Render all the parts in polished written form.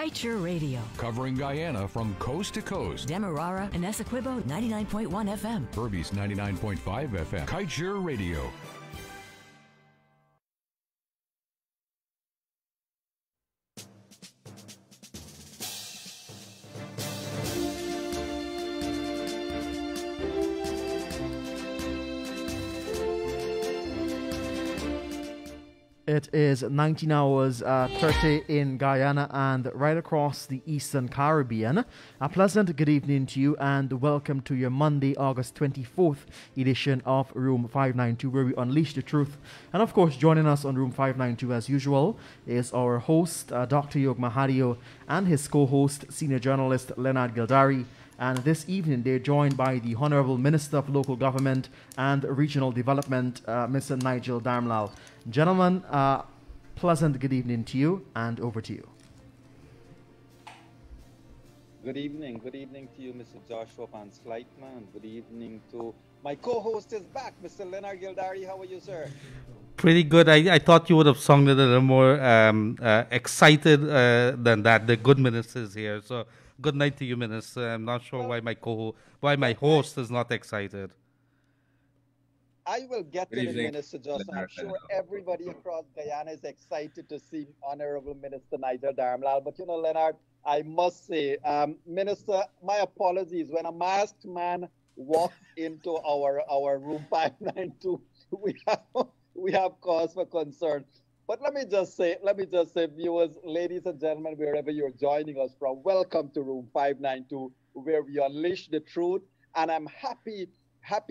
Kite Radio. Covering Guyana from coast to coast. Demerara and Essequibo 99.1 FM. Berbice 99.5 FM. Kite Radio. It is 19 hours 30 in Guyana and right across the Eastern Caribbean. A pleasant good evening to you and welcome to your Monday, August 24th edition of Room 592, where we unleash the truth. And of course, joining us on Room 592 as usual is our host, Dr. Yog Mahadeo, and his co-host, senior journalist Leonard Gildarie. And this evening, they're joined by the Honorable Minister of Local Government and Regional Development, Mr. Nigel Dharamlall. Gentlemen, pleasant good evening to you, and over to you. Good evening to you, Mr. Joshua Van Slightman. Good evening to my co-host is back, Mr. Leonard Gildarie. How are you, sir? Pretty good. I thought you would have sung it a little more excited than that. The good minister is here, so good night to you, Minister. I'm not sure why my host is not excited. I will get to the Minister, Joshua. I'm sure everybody across Guyana is excited to see Honorable Minister Nigel Dharamlall. But, Leonard, I must say, Minister, my apologies. When a masked man walks into our room 592, we have cause for concern. But let me just say, viewers, ladies and gentlemen, wherever you're joining us from, welcome to Room 592, where we unleash the truth. And I'm happy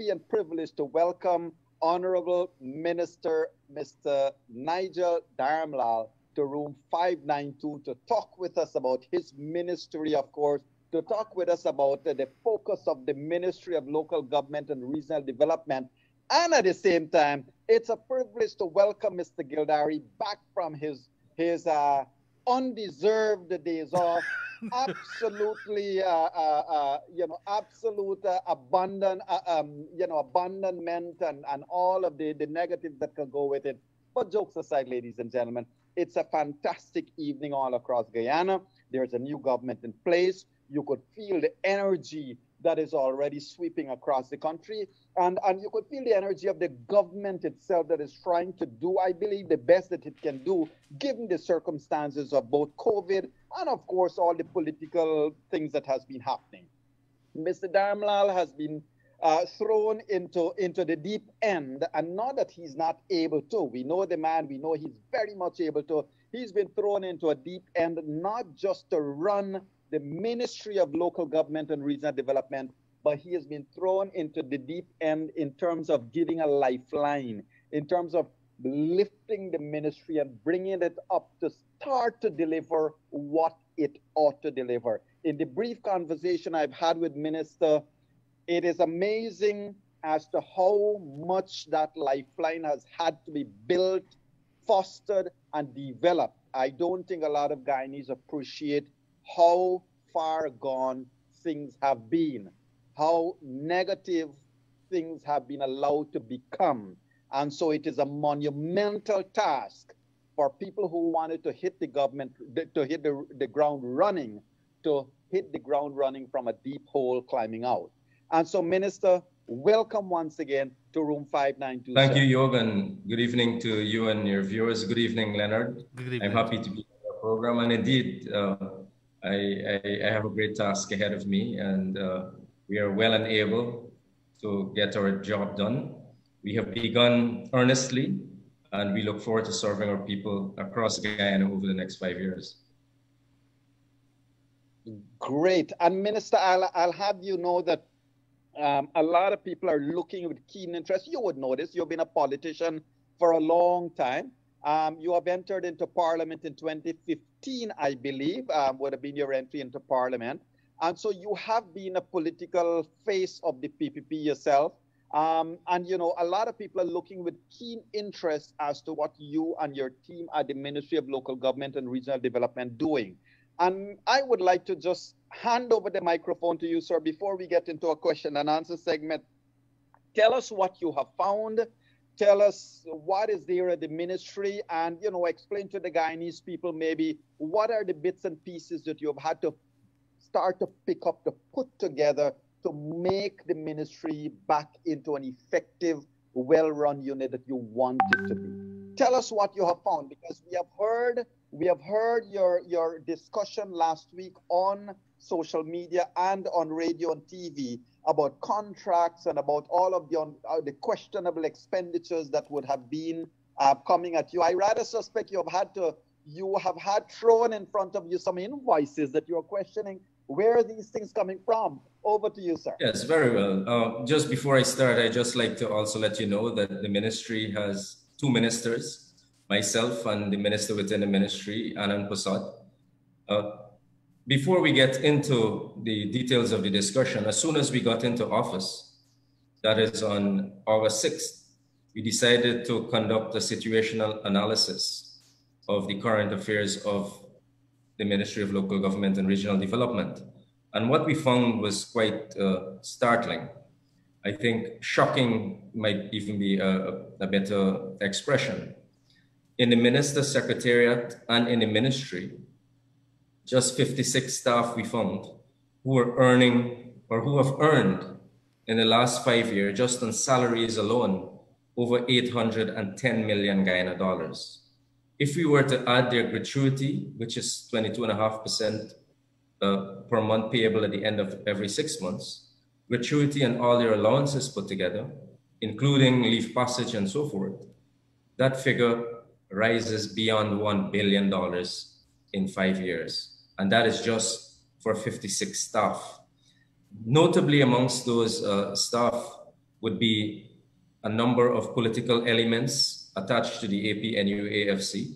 and privileged to welcome Honorable Minister Mr. Nigel Dharamlall to Room 592 to talk with us about his ministry, of course, to talk with us about the focus of the Ministry of Local Government and Regional Development. And at the same time, it's a privilege to welcome Mr. Gildarie back from his undeserved days off. Absolutely, absolute abandonment and all of the negatives that can go with it. But jokes aside, ladies and gentlemen, it's a fantastic evening all across Guyana. There's a new government in place. You could feel the energy that is already sweeping across the country. And you could feel the energy of the government itself that is trying to do, I believe, the best that it can do, given the circumstances of both COVID and, of course, all the political things that has been happening. Mr. Dharamlall has been thrown into the deep end, and not that he's not able to. We know the man. We know he's very much able to. He's been thrown into a deep end, not just to run the Ministry of Local Government and Regional Development, but he has been thrown into the deep end in terms of giving a lifeline, in terms of lifting the ministry and bringing it up to start to deliver what it ought to deliver. In the brief conversation I've had with Minister, it is amazing as to how much that lifeline has had to be built, fostered, and developed. I don't think a lot of Guyanese appreciate how far gone things have been, how negative things have been allowed to become. And so it is a monumental task for people who wanted to hit the government, to hit the ground running, to hit the ground running from a deep hole climbing out. And so, Minister, welcome once again to Room 592. Thank you, Yog, and good evening to you and your viewers. Good evening, Leonard. Good evening. I'm happy to be on your program. And indeed, I have a great task ahead of me, and we are well and able to get our job done. We have begun earnestly, and we look forward to serving our people across Guyana over the next 5 years. Great. And Minister, I'll have you know that a lot of people are looking with keen interest. You would know this. You've been a politician for a long time. You have entered into Parliament in 2015, I believe, would have been your entry into Parliament. And so you have been a political face of the PPP yourself. And, you know, a lot of people are looking with keen interest as to what you and your team at the Ministry of Local Government and Regional Development doing. And I would like to just hand over the microphone to you, sir, before we get into a question and answer segment. Tell us what you have found. tell us what is there at the ministry, and explain to the Guyanese people maybe what are the bits and pieces that you've had to start to pick up, to put together to make the ministry back into an effective, well-run unit that you want it to be. Tell us what you have found, because we have heard your discussion last week on social media and on radio and TV about contracts and about all of the questionable expenditures that would have been coming at you. I rather suspect you have had thrown in front of you some invoices that you're questioning. Where are these things coming from? Over to you, sir. Yes, very well. Just before I start, I'd just like to also let you know that the ministry has two ministers, myself and the minister within the ministry, Anand Prasad. Before we get into the details of the discussion, as soon as we got into office, that is on August 6th, we decided to conduct a situational analysis of the current affairs of the Ministry of Local Government and Regional Development. And what we found was quite startling. I think shocking might even be a better expression. In the minister's secretariat and in the ministry, just 56 staff we found who are earning or who have earned in the last 5 years, just on salaries alone, over 810 million Guyana dollars. If we were to add their gratuity, which is 22.5% per month payable at the end of every 6 months, gratuity and all their allowances put together, including leave passage and so forth, that figure rises beyond $1 billion in 5 years. And that is just for 56 staff. Notably amongst those staff would be a number of political elements attached to the APNU-AFC.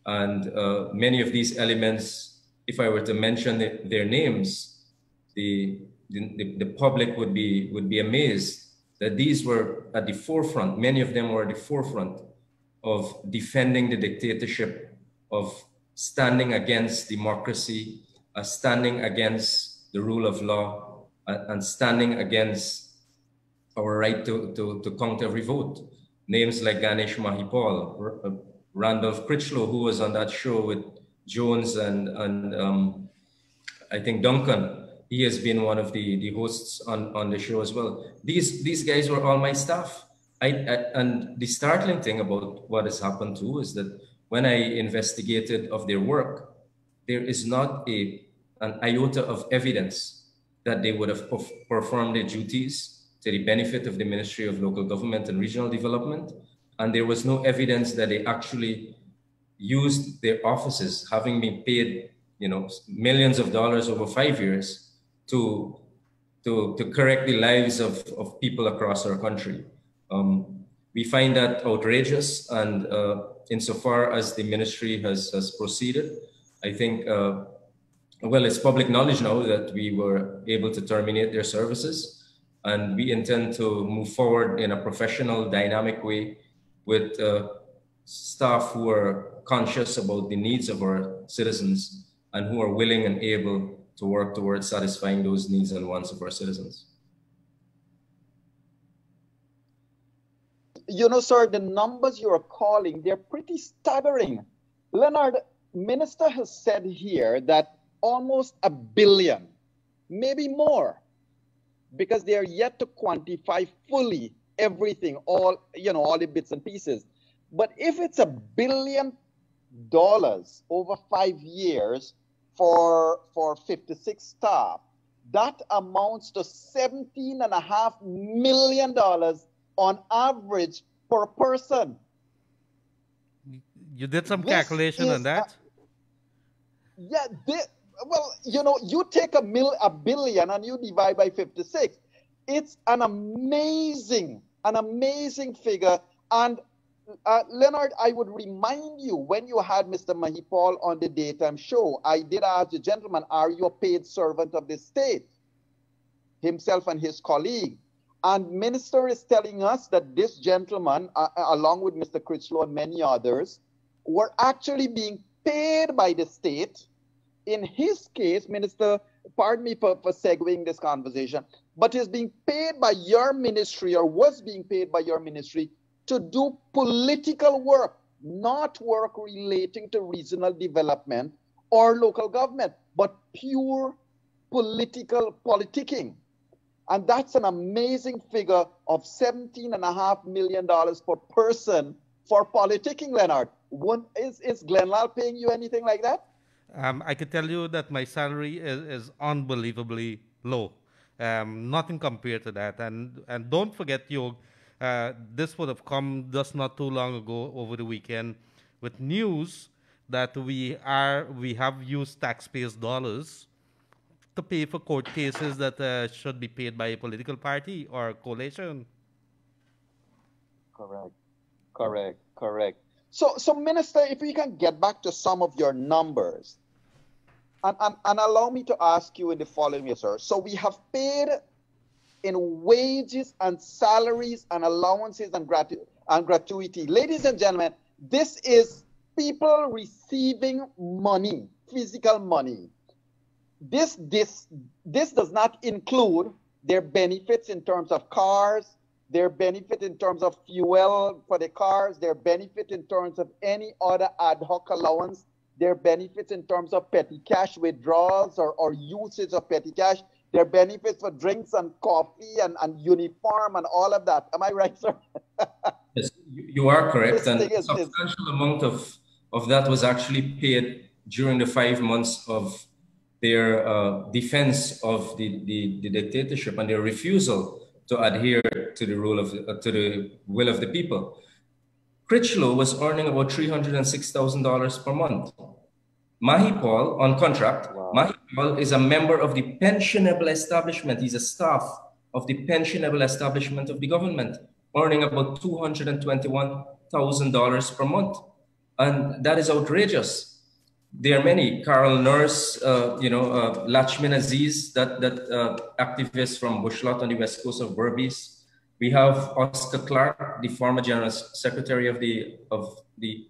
And many of these elements, if I were to mention their names, the public would be amazed that these were at the forefront. Many of them were at the forefront of defending the dictatorship, of standing against democracy, standing against the rule of law, and standing against our right to count every vote. Names like Ganesh Mahipal, Randolph Critchlow, who was on that show with Jones and I think Duncan. He has been one of the hosts on the show as well. These guys were all my staff. And the startling thing about what has happened too is that when I investigated of their work, there is not an iota of evidence that they would have performed their duties to the benefit of the Ministry of Local Government and Regional Development. And there was no evidence that they actually used their offices, having been paid, millions of dollars over 5 years to correct the lives of people across our country. We find that outrageous, and insofar as the ministry has proceeded, I think, it's public knowledge now that we were able to terminate their services, and we intend to move forward in a professional, dynamic way with staff who are conscious about the needs of our citizens and who are willing and able to work towards satisfying those needs and wants of our citizens. Sir, the numbers you're calling, they're pretty staggering. Leonard, Minister has said here that almost $1 billion, maybe more, because they are yet to quantify fully everything, all the bits and pieces. But if it's $1 billion over 5 years for 56 staff, that amounts to $17.5 million on average per person. You did some calculation on that? You take a billion and you divide by 56. It's an amazing figure. And Leonard, I would remind you, when you had Mr. Mahipal on the daytime show, I did ask the gentleman, are you a paid servant of the state? Himself and his colleague. And Minister is telling us that this gentleman, along with Mr. Critchlow and many others, were actually being paid by the state. In his case, Minister, pardon me for segueing this conversation, but is being paid by your ministry, or was being paid by your ministry, to do political work, not work relating to regional development or local government, but pure politicking. And that's an amazing figure of $17.5 million per person for politicking, Leonard. Is Glenlal paying you anything like that? I can tell you that my salary is unbelievably low. Nothing compared to that. And don't forget, Yog, this would have come just not too long ago over the weekend with news that we have used taxpayers' dollars to pay for court cases that should be paid by a political party or coalition. Correct. So Minister, if we can get back to some of your numbers, and allow me to ask you in the following way, sir. So we have paid in wages and salaries and allowances and gratuity. Ladies and gentlemen, this is people receiving money, physical money. This does not include their benefits in terms of cars, their benefit in terms of fuel for the cars, their benefit in terms of any other ad hoc allowance, their benefits in terms of petty cash withdrawals or usage of petty cash, their benefits for drinks and coffee and uniform and all of that. Am I right, sir? Yes, you are correct. And a substantial amount of that was actually paid during the 5 months of their defense of the dictatorship and their refusal to adhere to the will of the people. Critchlow was earning about $306,000 per month. Mahipal, on contract, wow. Mahipal is a member of the pensionable establishment. He's a staff of the pensionable establishment of the government, earning about $221,000 per month. And that is outrageous. There are many, Carol Nurse, Lachmin Aziz, that activist from Bushlot on the west coast of Berbice. We have Oscar Clark, the former General Secretary of the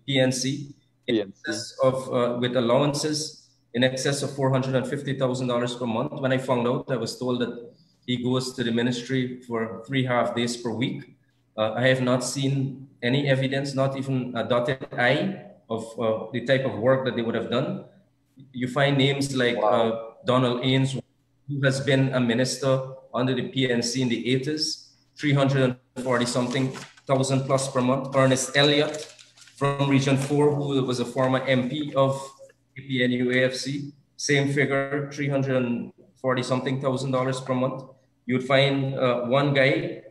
PNC, with allowances in excess of $450,000 per month. When I found out, I was told that he goes to the ministry for 3.5 days per week. I have not seen any evidence, not even a dotted I, of the type of work that they would have done. You find names like Donald Ains, who has been a minister under the PNC in the 80s, 340-something thousand plus per month. Ernest Elliott from Region 4, who was a former MP of APNU AFC, same figure, 340-something thousand dollars per month. You'd find one guy,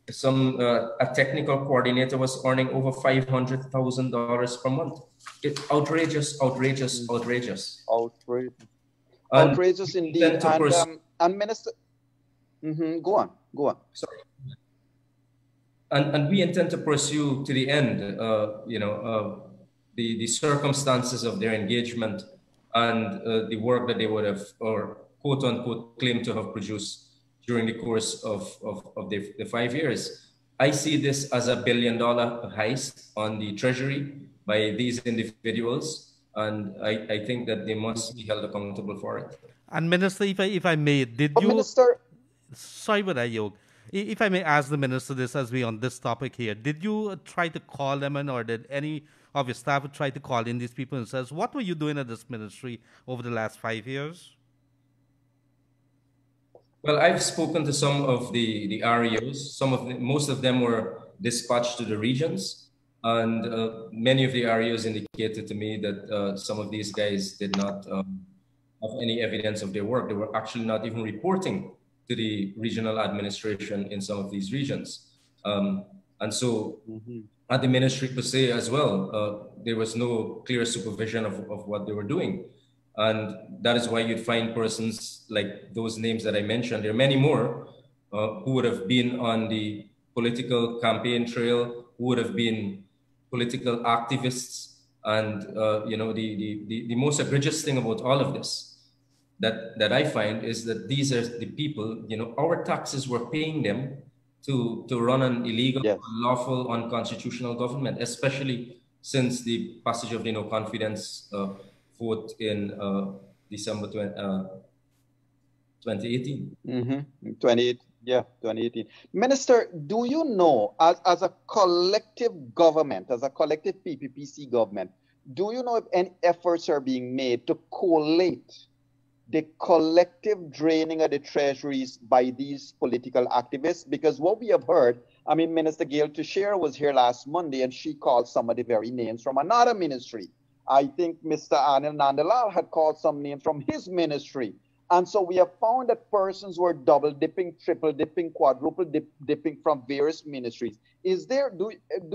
a technical coordinator, was earning over $500,000 per month. It's outrageous. Outrageous indeed. And Minister, go on. Sorry. And we intend to pursue to the end, the circumstances of their engagement and the work that they would have, or quote unquote, claim to have produced during the course of the 5 years. I see this as a $1 billion heist on the treasury by these individuals, and I think that they must be held accountable for it. And Minister, if I may, did you... Minister... Sorry about that, Yog. If I may ask the Minister this as we on this topic here, did you try to call them in, or did any of your staff try to call in these people and says, what were you doing at this ministry over the last 5 years? Well, I've spoken to some of the REOs. Most of them were dispatched to the regions, and many of the REOs indicated to me that some of these guys did not have any evidence of their work. They were actually not even reporting to the regional administration in some of these regions. And so at the ministry per se as well, there was no clear supervision of what they were doing. And that is why you'd find persons like those names that I mentioned. There are many more who would have been on the political campaign trail, who would have been political activists. And the most egregious thing about all of this that I find is that these are the people, our taxes were paying them to run an illegal, unlawful, unconstitutional government, especially since the passage of the no confidence vote in December 2018. Yeah, 2018. Minister, do you know, as a collective government, as a collective PPPC government, do you know if any efforts are being made to collate the collective draining of the treasuries by these political activists? Because what we have heard, I mean, Minister Gail Teixeira was here last Monday and she called some of the very names from another ministry. I think Mr. Anil Nandalal had called some names from his ministry. And so we have found that persons were double dipping, triple dipping, quadruple dipping from various ministries. Is there, do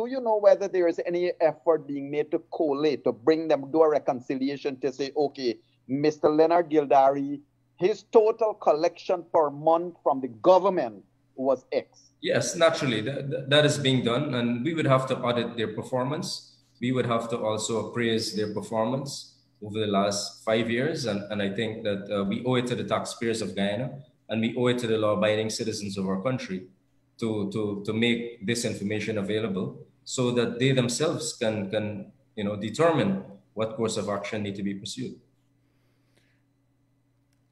you know whether there is any effort being made to collate, to bring them, do a reconciliation to say, okay, Mr. Leonard Gildarie, his total collection per month from the government was X? Yes, naturally, that is being done, and we would have to audit their performance. We would have to also appraise their performance over the last 5 years, and I think that we owe it to the taxpayers of Guyana, and we owe it to the law-abiding citizens of our country to make this information available so that they themselves can determine what course of action need to be pursued.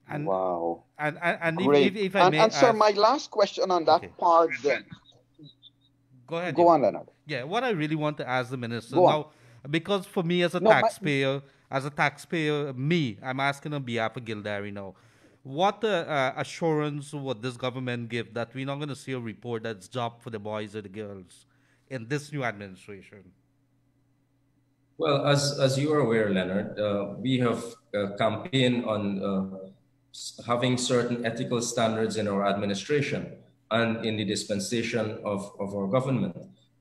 And, wow. And great. if I may and sir, ask, my last question on that part then. Go ahead. Go on, Leonard. Yeah, what I really want to ask the minister Go on. now, because for me as a taxpayer, I'm asking on behalf of Gildarie now, what assurance would this government give that we're not going to see a report that's dropped for the boys or the girls in this new administration? Well, as you are aware, Leonard, we have campaigned on having certain ethical standards in our administration and in the dispensation of our government.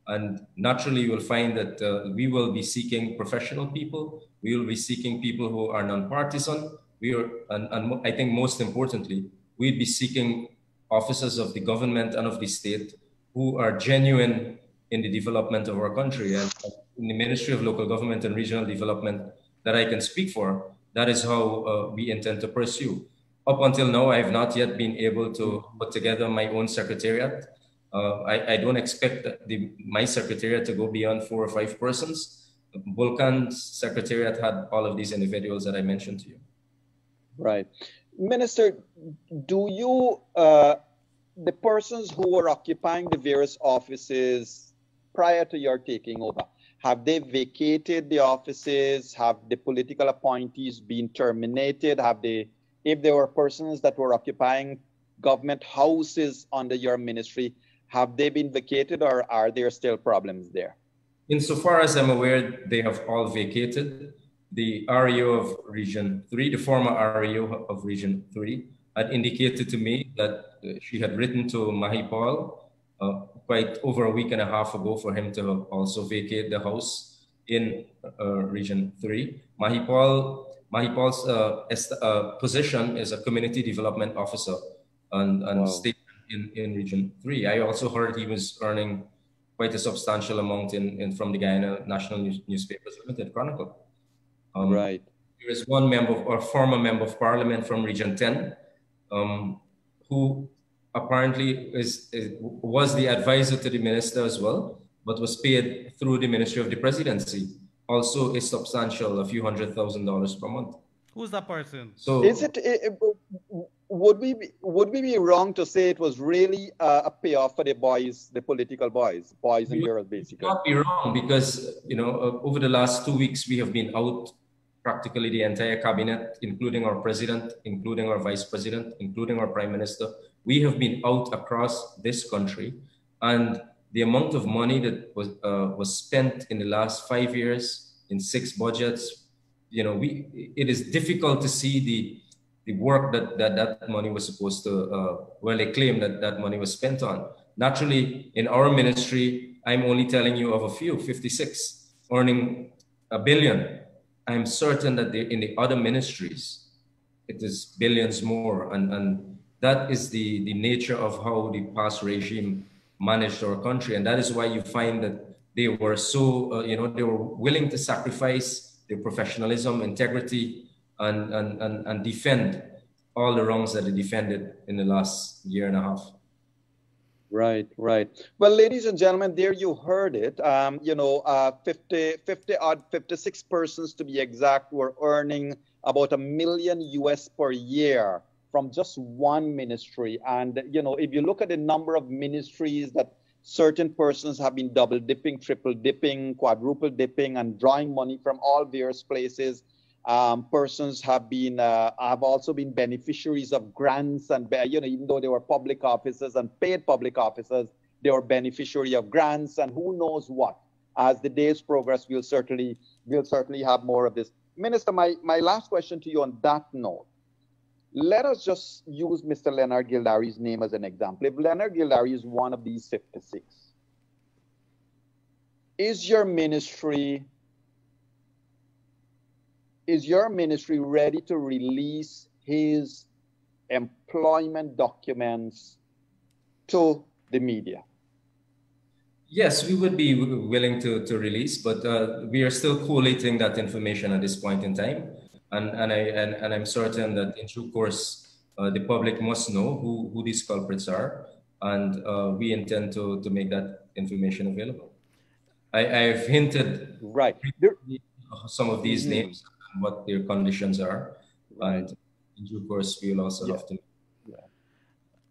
And naturally, you will find that we will be seeking professional people. We will be seeking people who are non-partisan. And I think most importantly, we'd be seeking officers of the government and of the state who are genuine in the development of our country. And in the Ministry of Local Government and Regional Development that I can speak for, that is how we intend to pursue. Up until now, I have not yet been able to put together my own secretariat. I don't expect my secretariat to go beyond 4 or 5 persons. Vulcan's secretariat had all of these individuals that I mentioned to you. Right. Minister, do you, the persons who were occupying the various offices prior to your taking over, have they vacated the offices? Have the political appointees been terminated? If there were persons that were occupying government houses under your ministry, have they been vacated or are there still problems there? Insofar as I'm aware, they have all vacated. The REO of Region 3, the former REO of Region 3, had indicated to me that she had written to Mahipal quite over a week and a half ago for him to also vacate the house in Region 3. Mahipal's position is a community development officer and wow. state in Region 3. I also heard he was earning quite a substantial amount from the Guyana National Newspapers Limited Chronicle. Right. There is one former member of parliament from Region 10 who apparently was the advisor to the minister as well, but was paid through the Ministry of the Presidency. Also is substantial, a few $100,000 per month. Who's that person? So is would we be wrong to say it was really a payoff for the boys, the political boys and girls, basically? Not be wrong, because over the last 2 weeks we have been out, practically the entire cabinet, including our president, including our vice president, including our prime minister. We have been out across this country, and the amount of money that was spent in the last 5 years in 6 budgets, it is difficult to see the work that money was supposed to, they claim that money was spent on. Naturally, in our ministry, I'm only telling you of a few, 56, earning $1 billion. I'm certain that in the other ministries, it is billions more. And that is the nature of how the past regime managed our country. And that is why you find that they were so, they were willing to sacrifice their professionalism, integrity, and defend all the wrongs that they defended in the last year and a half. Right. Well, ladies and gentlemen, there you heard it. 56 persons to be exact were earning about $1 million US per year from just one ministry. And, you know, if you look at the number of ministries that certain persons have been double dipping, triple dipping, quadruple dipping, and drawing money from all various places. Persons have been have also been beneficiaries of grants, and you know, even though they were public officers and paid public officers, they were beneficiary of grants, and who knows what. As the days progress, we'll certainly have more of this. Minister, my last question to you on that note. Let us just use Mr. Leonard Gildarie's name as an example. If Leonard Gildarie is one of these 56, is your ministry ready to release his employment documents to the media? Yes, we would be willing to release, but we are still collating that information at this point in time. And I'm certain that in due course, the public must know who these culprits are, and we intend to make that information available. I've hinted right some of these names and what their conditions are, and in due course, we'll also have to.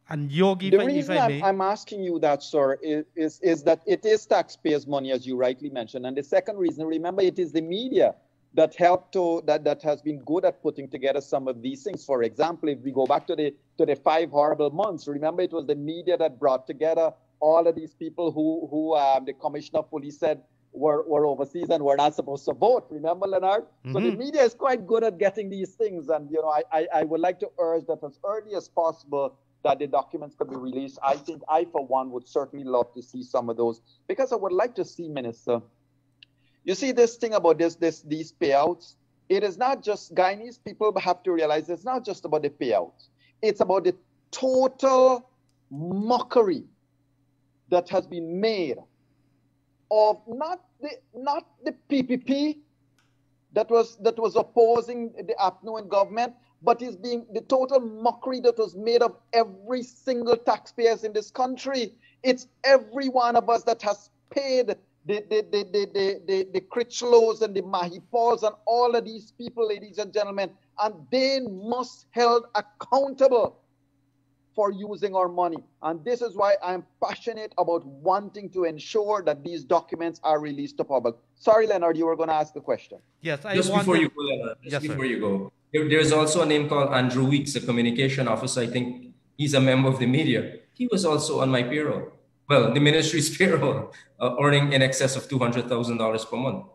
And Yogi, the reason I'm asking you that, sir, is that it is taxpayers' money, as you rightly mentioned. And the second reason, remember, it is the media that that has been good at putting together some of these things. For example, if we go back to the 5 horrible months, remember it was the media that brought together all of these people who the commissioner of police said were overseas and were not supposed to vote. Remember, Leonard? Mm-hmm. So the media is quite good at getting these things. And, you know, I would like to urge that as early as possible that the documents could be released. I think I, for one, would certainly love to see some of those, because I would like to see, Minister, you see this thing about these payouts, it is not just, Guyanese people have to realize it's not just about the payouts. It's about the total mockery that has been made of not the PPP that was opposing the Apnoan government, but is being the total mockery that was made of every single taxpayers in this country. It's every one of us that has paid the Critchlows and the Mahipals and all of these people, ladies and gentlemen, and they must held accountable for using our money. And this is why I'm passionate about wanting to ensure that these documents are released to public. Sorry, Leonard, you were going to ask a question. Yes, before you go, Leonard, before you go, there's also a name called Andrew Weeks, a communication officer. I think he's a member of the media. He was also on my payroll. Well, the ministry's payroll, earning in excess of $200,000 per month.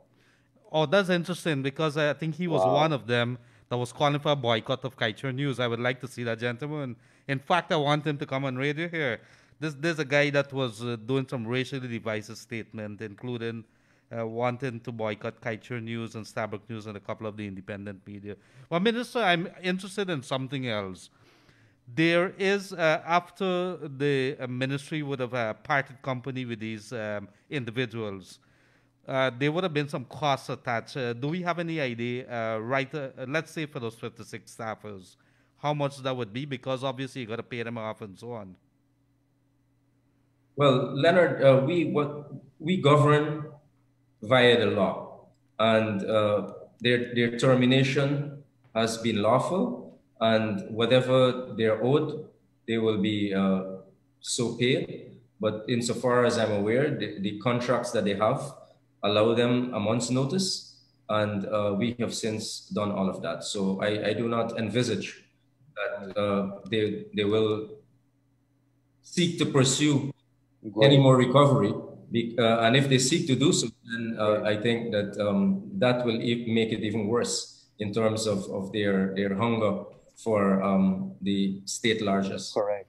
Oh, that's interesting, because I think he was one of them that was calling for a boycott of Kaiser News. I would like to see that gentleman. In fact, I want him to come on radio here. There's a guy that was doing some racially divisive statement, including wanting to boycott Kaiser News and Starbuck News and a couple of the independent media. Well, Minister, I'm interested in something else. There is, after the ministry would have parted company with these individuals, there would have been some costs attached. Do we have any idea, let's say for those 56 staffers, how much that would be? Because obviously you got to pay them off and so on. Well, Leonard, we govern via the law, and their termination has been lawful, and whatever they're owed, they will be so paid. But insofar as I'm aware, the contracts that they have allow them a month's notice, and we have since done all of that. So I do not envisage that they will seek to pursue any more recovery. And if they seek to do so, then I think that that will make it even worse in terms of their hunger for the state largesse. Correct.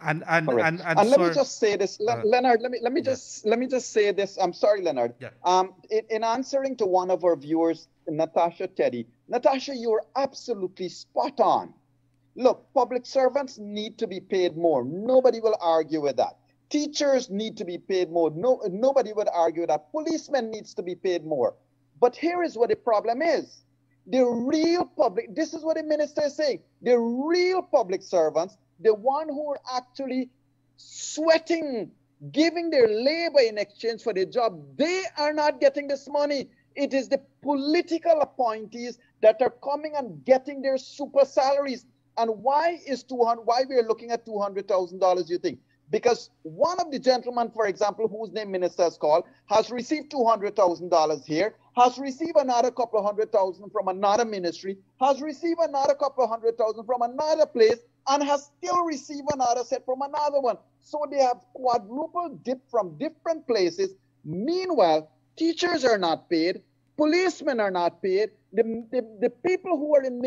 And let me just say this, Leonard. Let me just say this. I'm sorry, Leonard. Yeah. In answering to one of our viewers, Natasha Teddy, Natasha, you're absolutely spot on. Look, public servants need to be paid more. Nobody will argue with that. Teachers need to be paid more. Nobody would argue with that. Policemen needs to be paid more. But here is what the problem is. The real public, this is what the minister is saying, the real public servants, the one who are actually sweating, giving their labor in exchange for their job, they are not getting this money. It is the political appointees that are coming and getting their super salaries. And why is 200? Why we are looking at $200,000? You think? Because one of the gentlemen, for example, whose name minister has called, has received $200,000 here, has received another couple of $100,000 from another ministry, has received another couple of $100,000 from another place, and has still received another set from another one. So they have quadruple dip from different places. Meanwhile, teachers are not paid, policemen are not paid, the people who are in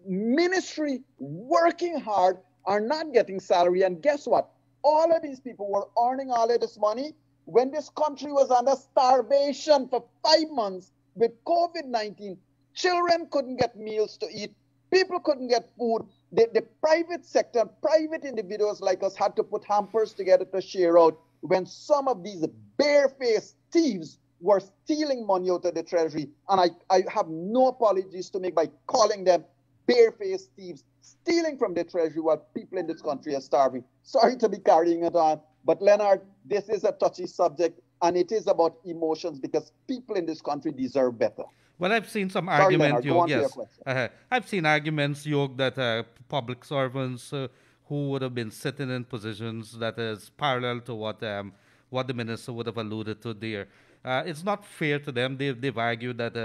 ministry working hard are not getting salary. And guess what? All of these people were earning all of this money when this country was under starvation for 5 months with COVID-19. Children couldn't get meals to eat. People couldn't get food. The private sector, private individuals like us had to put hampers together to share out when some of these barefaced thieves were stealing money out of the treasury. And I have no apologies to make by calling them barefaced thieves, stealing from the treasury while people in this country are starving. Sorry to be carrying it on, but Leonard, this is a touchy subject, and it is about emotions because people in this country deserve better. Well, I've seen some Sorry, argument, Leonard, go on Yog, to your yes. question. I've seen arguments, Yog, that public servants who would have been sitting in positions that is parallel to what the minister would have alluded to there. It's not fair to them. They've argued that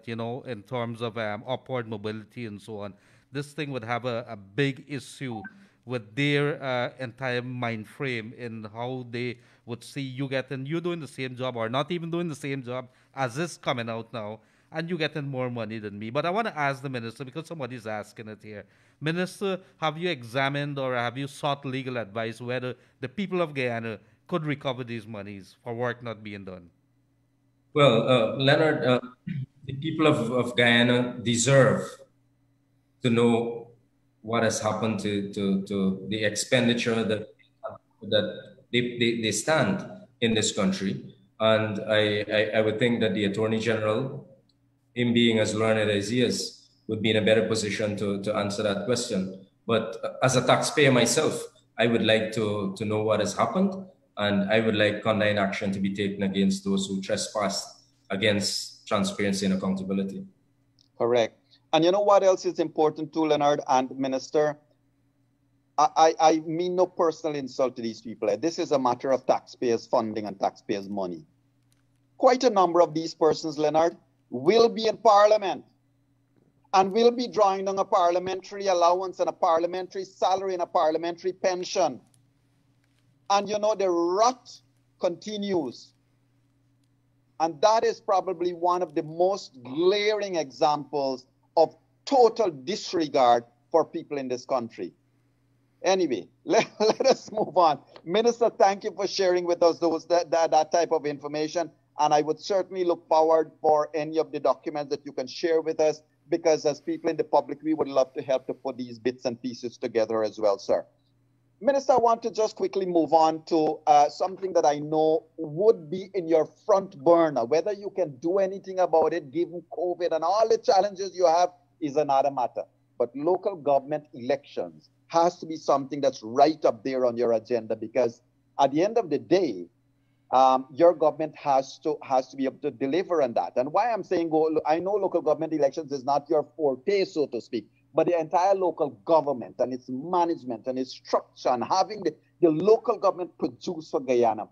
in terms of upward mobility and so on, this thing would have a big issue with their entire mind frame in how they would see you doing the same job or not even doing the same job as is coming out now, and you getting more money than me. But I want to ask the minister, because somebody's asking it here. Minister, have you examined or have you sought legal advice whether the people of Guyana could recover these monies for work not being done? Well, Leonard, the people of Guyana deserve to know what has happened to the expenditure that they stand in this country. And I would think that the Attorney General, him being as learned as he is, would be in a better position to answer that question. But as a taxpayer myself, I would like to know what has happened, and I would like condign action to be taken against those who trespass against transparency and accountability. Correct. And you know what else is important too, Leonard and Minister? I mean no personal insult to these people. This is a matter of taxpayers' funding and taxpayers' money. Quite a number of these persons, Leonard, will be in Parliament and will be drawing down a parliamentary allowance and a parliamentary salary and a parliamentary pension. And you know, the rot continues. And that is probably one of the most glaring examples of total disregard for people in this country. Anyway, let us move on. Minister, thank you for sharing with us that type of information. And I would certainly look forward for any of the documents that you can share with us, because as people in the public, we would love to help to put these bits and pieces together as well, sir. Minister, I want to just quickly move on to something that I know would be in your front burner. Whether you can do anything about it, given COVID and all the challenges you have, is another matter. But local government elections has to be something that's right up there on your agenda, because at the end of the day, your government has to be able to deliver on that. And why I'm saying I know local government elections is not your forte, so to speak, but the entire local government and its management and its structure and having the local government produce for Guyana.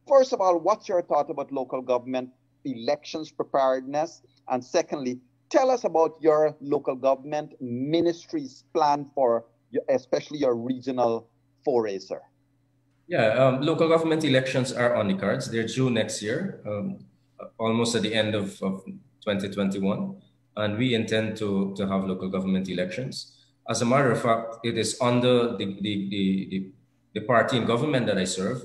First of all, what's your thought about local government elections preparedness? And secondly, tell us about your local government ministry's plan for especially your regional foray, sir. Yeah, local government elections are on the cards. They're due next year, almost at the end of 2021. And we intend to have local government elections. As a matter of fact, it is under the party in government that I serve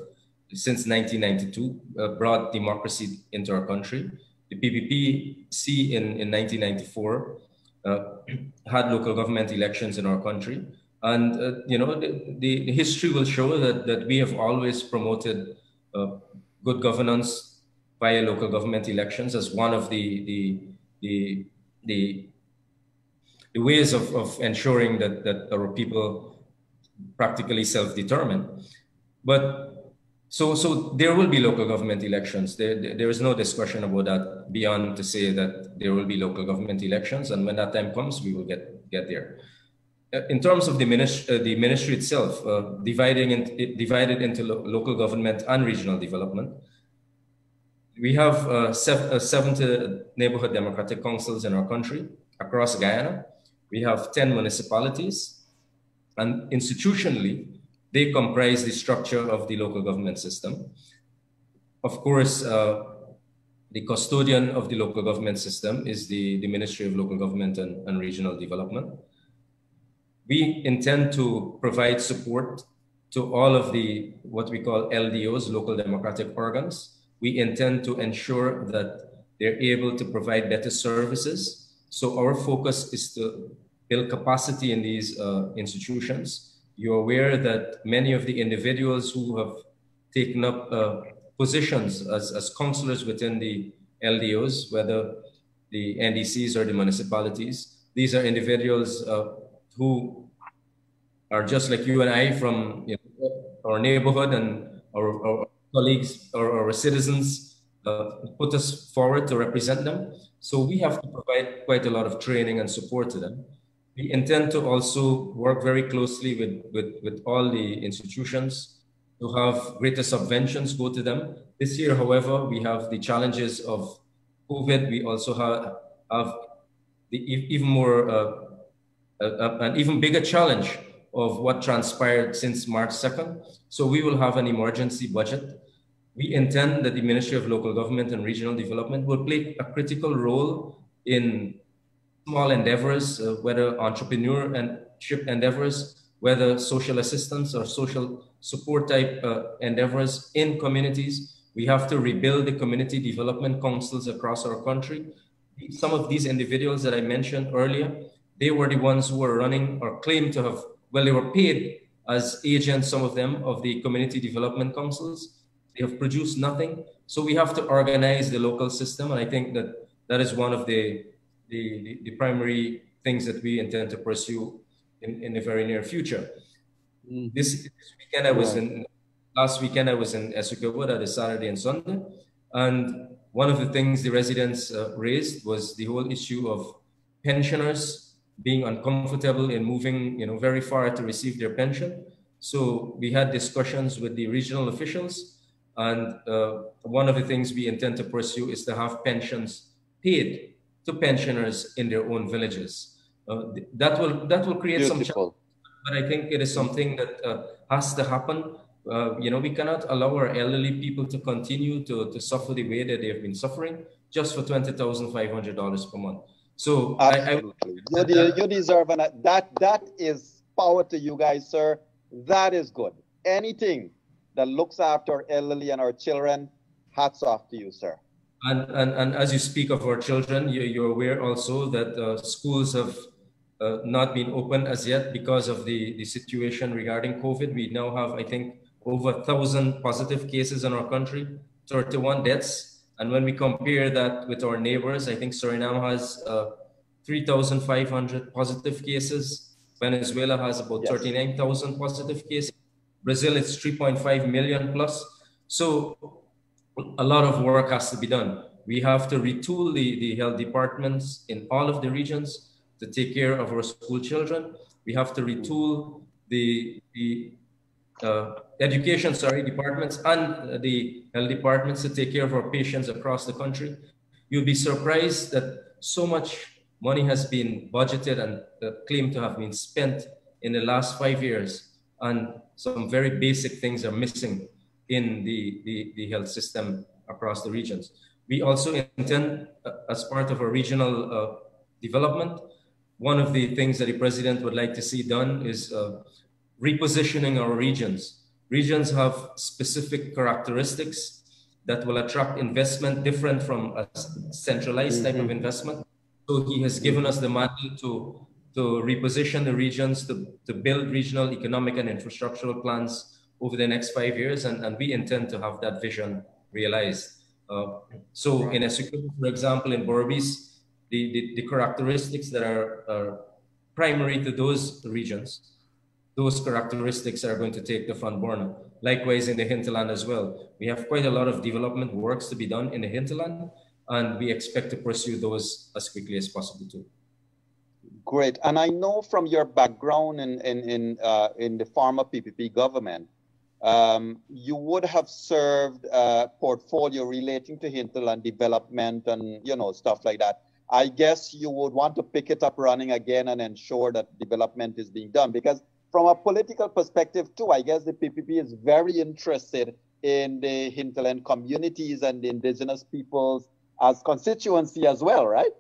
since 1992, brought democracy into our country. The PPPC in 1994 had local government elections in our country. And the history will show that we have always promoted good governance via local government elections as one of the ways of ensuring that our people practically self-determine. But so there will be local government elections. There is no discussion about that beyond to say that there will be local government elections, and when that time comes, we will get there. in terms of the ministry itself, divided into local government and regional development, we have 70 neighborhood democratic councils in our country across Guyana. We have 10 municipalities, and institutionally, they comprise the structure of the local government system. Of course, the custodian of the local government system is the Ministry of Local Government and Regional Development. We intend to provide support to all of the, what we call LDOs, local democratic organs. We intend to ensure that they're able to provide better services. So our focus is to build capacity in these institutions. You're aware that many of the individuals who have taken up positions as councillors within the LDOs, whether the NDCs or the municipalities, these are individuals who are just like you and I from our neighborhood, and our colleagues or our citizens put us forward to represent them. So we have to provide quite a lot of training and support to them. We intend to also work very closely with all the institutions to have greater subventions go to them. This year, however, we have the challenges of COVID. We also have the even more an even bigger challenge of what transpired since March 2nd. So we will have an emergency budget. We intend that the Ministry of Local Government and Regional Development will play a critical role in small endeavors, whether entrepreneurship endeavors, whether social assistance or social support type endeavors in communities. We have to rebuild the community development councils across our country. Some of these individuals that I mentioned earlier, they were the ones who were running or claimed to have, well, they were paid as agents, some of them, of the community development councils. They have produced nothing. So we have to organize the local system. And I think that that is one of the primary things that we intend to pursue in the very near future. This weekend, last weekend, I was in Essequibo, that is Saturday and Sunday. And one of the things the residents raised was the whole issue of pensioners being uncomfortable in moving, very far to receive their pension. So we had discussions with the regional officials, and one of the things we intend to pursue is to have pensions paid to pensioners in their own villages. That will create some challenges, but I think it is something that has to happen. We cannot allow our elderly people to continue to suffer the way that they have been suffering just for $20,500 per month. So absolutely, you deserve, and that is power to you guys, sir. That is good. Anything that looks after our elderly and our children, hats off to you, sir. And as you speak of our children, you're aware also that schools have not been open as yet because of the situation regarding COVID. We now have, I think, over 1,000 positive cases in our country, 31 deaths. And when we compare that with our neighbors, I think Suriname has 3,500 positive cases. Venezuela has about 39,000 positive cases. Brazil is 3.5 million plus. So a lot of work has to be done. We have to retool the health departments in all of the regions to take care of our school children. We have to retool the education departments and the health departments to take care of our patients across the country. You'll be surprised that so much money has been budgeted and claimed to have been spent in the last 5 years, and some very basic things are missing in the health system across the regions. We also intend, as part of our regional development, one of the things that the president would like to see done is repositioning our regions. Regions have specific characteristics that will attract investment different from a centralized type of investment. So he has given us the mandate to reposition the regions, to build regional economic and infrastructural plans over the next 5 years, and we intend to have that vision realized. So in Essequibo, for example, in Berbice, the characteristics that are primary to those regions, those characteristics are going to take the front burner. Likewise, in the hinterland as well. We have quite a lot of development works to be done in the hinterland, and we expect to pursue those as quickly as possible too. Great. And I know from your background in the former PPP government, you would have served a portfolio relating to hinterland development and, stuff like that. I guess you would want to pick it up running again and ensure that development is being done. Because from a political perspective too, I guess the PPP is very interested in the hinterland communities and the indigenous peoples as constituency as well, right?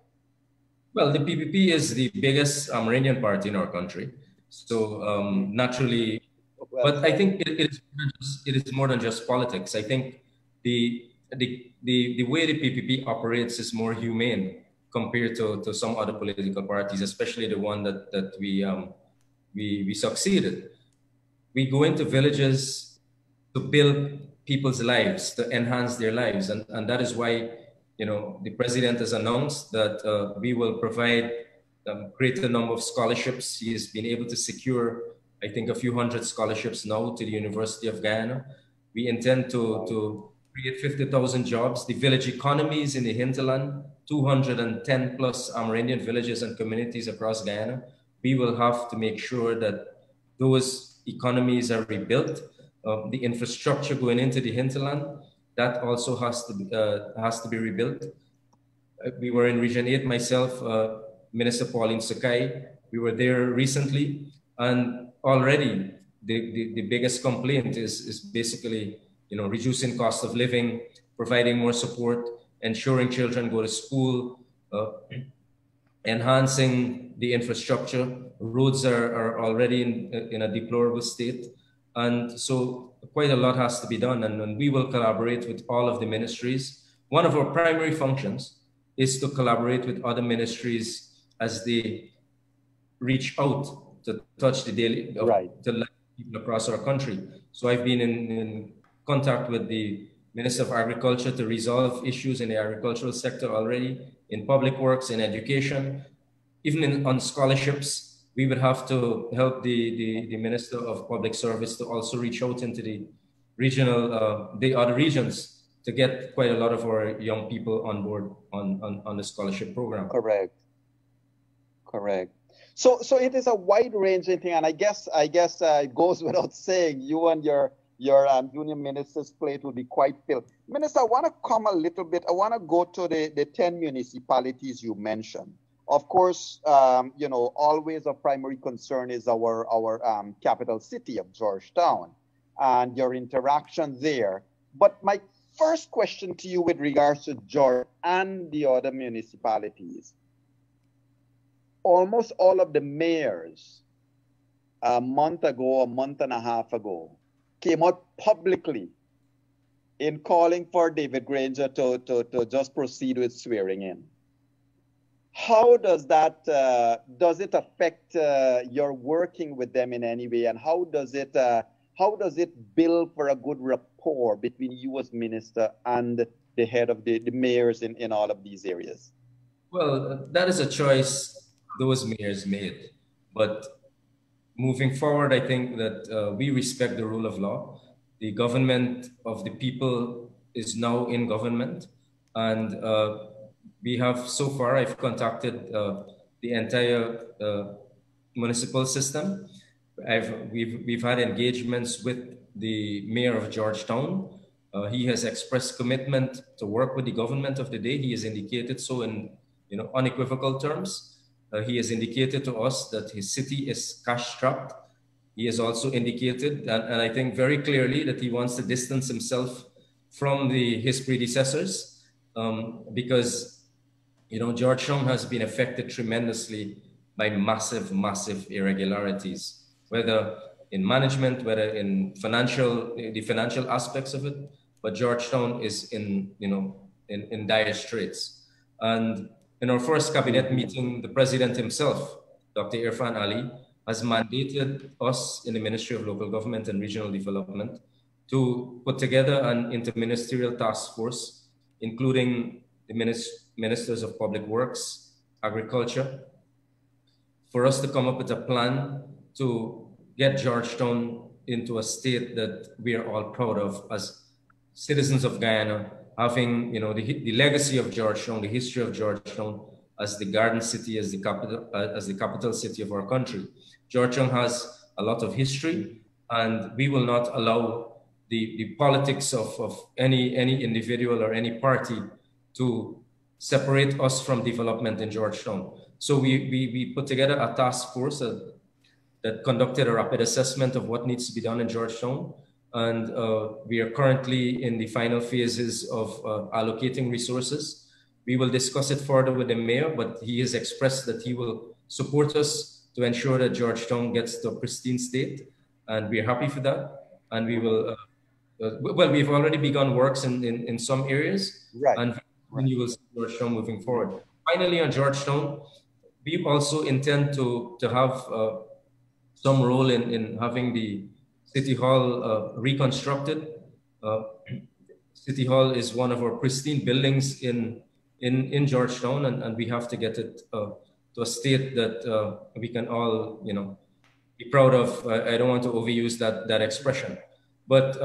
Well, the PPP is the biggest Amerindian party in our country. So naturally, but I think it is more than just politics. I think the way the PPP operates is more humane compared to some other political parties, especially the one that we succeeded. We go into villages to build people's lives, to enhance their lives, and that is why the president has announced that we will provide a greater number of scholarships. He has been able to secure, I think, a few hundred scholarships now to the University of Guyana. We intend to create 50,000 jobs. The village economies in the hinterland, 210 plus Amerindian villages and communities across Guyana. We will have to make sure that those economies are rebuilt. The infrastructure going into the hinterland, that also has to be rebuilt. We were in Region 8 myself, Minister Pauline Sakai. We were there recently, and already the biggest complaint is basically reducing cost of living, providing more support, ensuring children go to school, enhancing the infrastructure. Roads are already in a deplorable state. And so quite a lot has to be done, and we will collaborate with all of the ministries. One of our primary functions is to collaborate with other ministries as they reach out to touch the daily to people across our country. So I've been in contact with the Minister of Agriculture to resolve issues in the agricultural sector already, in public works, in education, even on scholarships. We would have to help the Minister of Public Service to also reach out into the the other regions to get quite a lot of our young people on board on the scholarship program. Correct. So it is a wide-ranging thing, and I guess it goes without saying, you and your junior minister's plate will be quite filled. Minister, I want to come a little bit. I want to go to the 10 municipalities you mentioned. Of course, always a primary concern is our capital city of Georgetown and your interaction there. But my first question to you with regards to George and the other municipalities, almost all of the mayors a month and a half ago, came out publicly in calling for David Granger to just proceed with swearing in. How does that, does it affect your working with them in any way? And how does it build for a good rapport between you as minister and the head of the mayors in all of these areas? Well, that is a choice those mayors made. But moving forward, I think that we respect the rule of law. The government of the people is now in government, and we have, so far, I've contacted the entire municipal system. We've had engagements with the mayor of Georgetown. He has expressed commitment to work with the government of the day. He has indicated so in unequivocal terms. He has indicated to us that his city is cash-strapped. He has also indicated, and I think very clearly, that he wants to distance himself from his predecessors because Georgetown has been affected tremendously by massive irregularities, whether in management, whether in the financial aspects of it. But Georgetown is in dire straits. And in our first cabinet meeting, the president himself, Dr. Irfan Ali, has mandated us in the Ministry of Local Government and Regional Development to put together an interministerial task force, including the ministers of Public Works, Agriculture, for us to come up with a plan to get Georgetown into a state that we are all proud of as citizens of Guyana, having the legacy of Georgetown, the history of Georgetown, as the garden city, as the capital city of our country. Georgetown has a lot of history, and we will not allow the politics of any individual or any party to separate us from development in Georgetown. So we put together a task force that conducted a rapid assessment of what needs to be done in Georgetown. And we are currently in the final phases of allocating resources. We will discuss it further with the mayor, but he has expressed that he will support us to ensure that Georgetown gets to a pristine state. And we're happy for that. And we will, well, we've already begun works in some areas. Right. And you will see Georgetown moving forward. Finally, on Georgetown, we also intend to have some role in having the City Hall reconstructed. City Hall is one of our pristine buildings in Georgetown, and we have to get it to a state that we can all, be proud of. I don't want to overuse that expression, but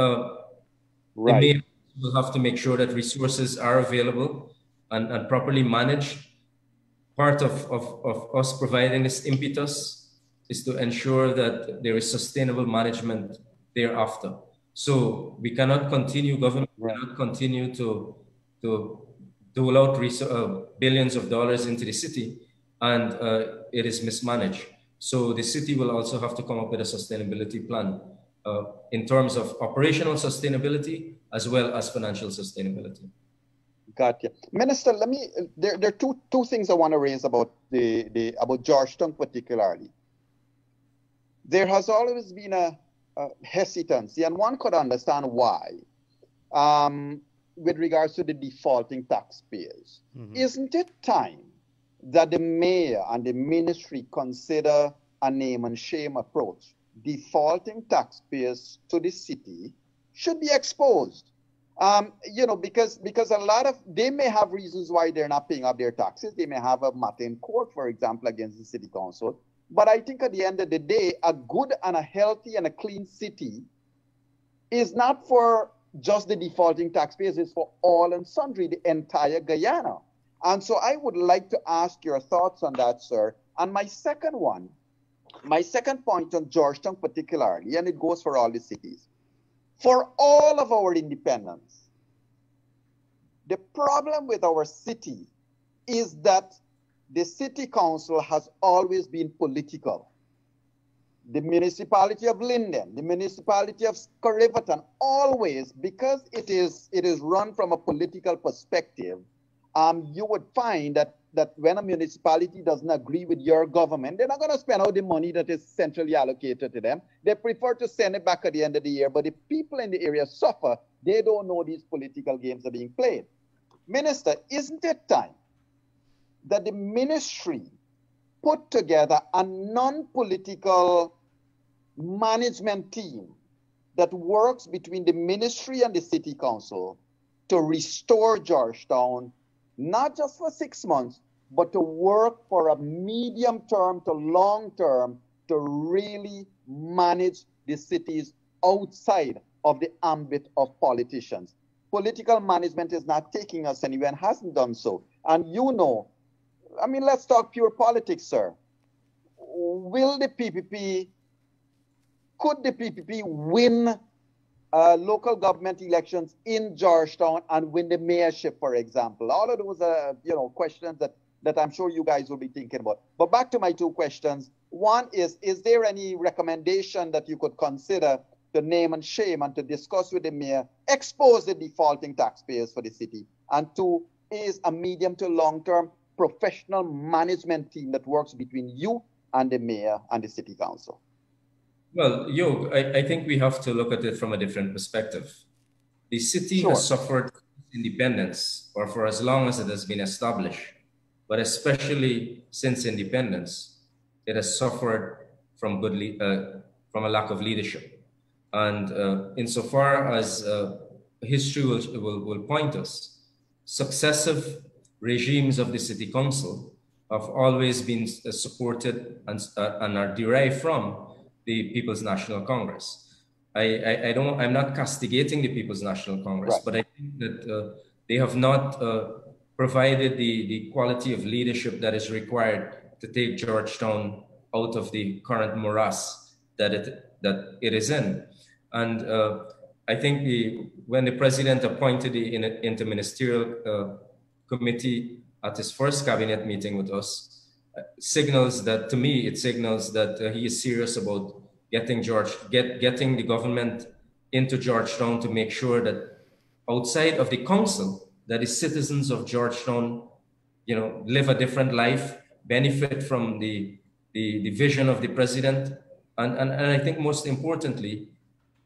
right. the mayor will have to make sure that resources are available and properly managed. Part of us providing this impetus is to ensure that there is sustainable management thereafter. So we cannot continue, government cannot continue to dole out billions of dollars into the city, and it is mismanaged. So the city will also have to come up with a sustainability plan in terms of operational sustainability as well as financial sustainability. Got you. Minister, there are two things I want to raise about about Georgetown particularly. There has always been a hesitancy, and one could understand why, with regards to the defaulting taxpayers. Mm-hmm. Isn't it time that the mayor and the ministry consider a name and shame approach? Defaulting taxpayers to the city should be exposed. Because a lot of, they may have reasons why they're not paying up their taxes. They may have a matter in court, for example, against the city council. But I think at the end of the day, a good and a healthy and a clean city is not for just the defaulting taxpayers, it's for all and sundry, the entire Guyana. And so I would like to ask your thoughts on that, sir. And my second point on Georgetown particularly, and it goes for all the cities. For all of our independence, the problem with our city is that the city council has always been political. The municipality of Linden, the municipality of Riverton, always, because it is run from a political perspective, you would find that when a municipality doesn't agree with your government, they're not going to spend all the money that is centrally allocated to them. They prefer to send it back at the end of the year, but the people in the area suffer. They don't know these political games are being played. Minister, isn't it time that the ministry put together a non-political management team that works between the ministry and the city council to restore Georgetown, not just for 6 months, but to work for a medium term to long term to really manage the cities outside of the ambit of politicians? Political management is not taking us anywhere and hasn't done so. And let's talk pure politics, sir. Could the PPP win local government elections in Georgetown and win the mayorship, for example? All of those are, questions that I'm sure you guys will be thinking about. But back to my two questions. One is there any recommendation that you could consider to name and shame and to discuss with the mayor, expose the defaulting taxpayers for the city? And two, is a medium to long-term professional management team that works between you and the mayor and the city council? Well, Yog, I think we have to look at it from a different perspective. The city has suffered independence, or for as long as it has been established, but especially since independence, it has suffered from from a lack of leadership. And insofar as history will point us, successive regimes of the city council have always been supported and are derived from the People's National Congress. I'm not castigating the People's National Congress, but I think that they have not provided the quality of leadership that is required to take Georgetown out of the current morass that it is in. And I think when the president appointed the interministerial committee at his first cabinet meeting with us, signals that, to me, it signals that he is serious about getting the government into Georgetown to make sure that outside of the council, that the citizens of Georgetown, live a different life, benefit from the vision of the president. And I think most importantly,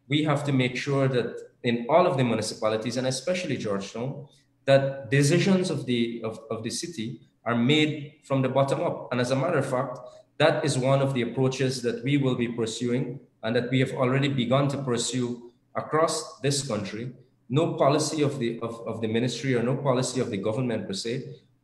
we have to make sure that in all of the municipalities, and especially Georgetown, that decisions of the city are made from the bottom up. And as a matter of fact, that is one of the approaches that we will be pursuing and that we have already begun to pursue across this country. No policy of the ministry or no policy of the government per se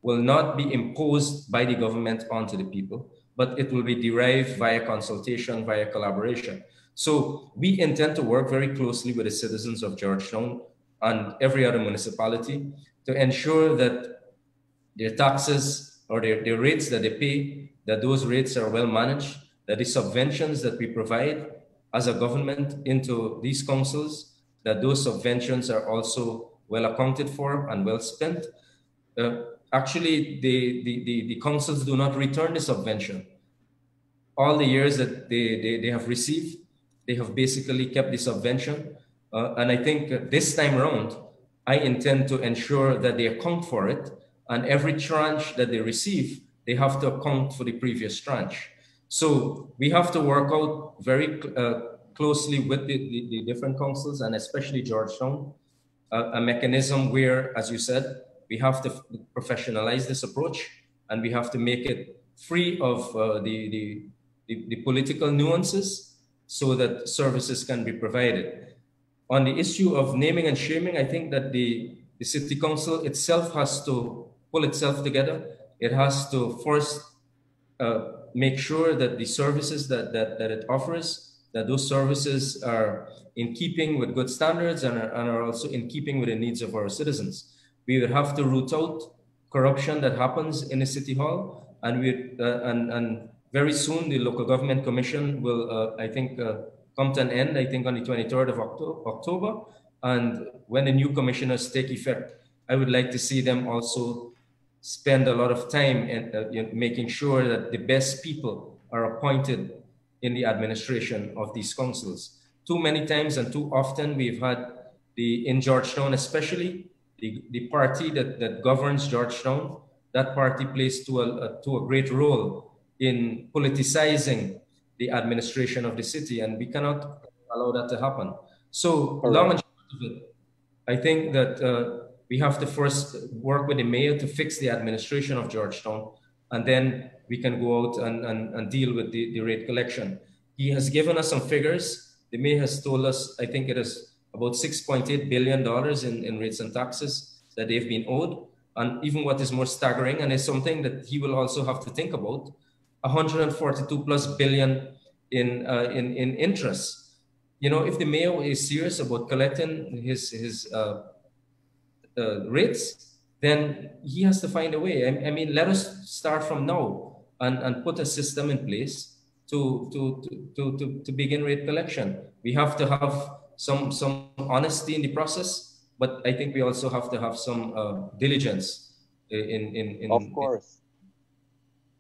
will not be imposed by the government onto the people, but it will be derived via consultation, via collaboration. So we intend to work very closely with the citizens of Georgetown and every other municipality to ensure that their taxes or their rates that they pay, that those rates are well managed, that the subventions that we provide as a government into these councils, that those subventions are also well accounted for and well spent. Actually, the councils do not return the subvention. All the years that they have received, they have basically kept the subvention. And I think this time around, I intend to ensure that they account for it. And every tranche that they receive, they have to account for the previous tranche. So we have to work out very closely with the different councils, and especially Georgetown, a mechanism where, as you said, we have to professionalize this approach, and we have to make it free of the political nuances so that services can be provided. On the issue of naming and shaming, I think that the city council itself has to pull itself together. It has to first make sure that the services that it offers, that those services are in keeping with good standards and are also in keeping with the needs of our citizens. We would have to root out corruption that happens in the city hall, and and very soon the local government commission will, I think, come to an end, I think on the 23rd of October. And when the new commissioners take effect, I would like to see them also spend a lot of time in making sure that the best people are appointed in the administration of these councils. Too many times and too often we've had in Georgetown especially, the party that governs Georgetown, that party plays to a great role in politicizing the administration of the city, and we cannot allow that to happen. So long and short of it, I think that we have to first work with the mayor to fix the administration of Georgetown, and then we can go out and deal with the rate collection. He has given us some figures. The mayor has told us, I think it is about $6.8 billion in rates and taxes that they've been owed. And even what is more staggering, and is something that he will also have to think about, 142 plus billion in interest. If the mayor is serious about collecting his rates, then he has to find a way. I mean, let us start from now and put a system in place to begin rate collection. We have to have some honesty in the process, but I think we also have to have some diligence in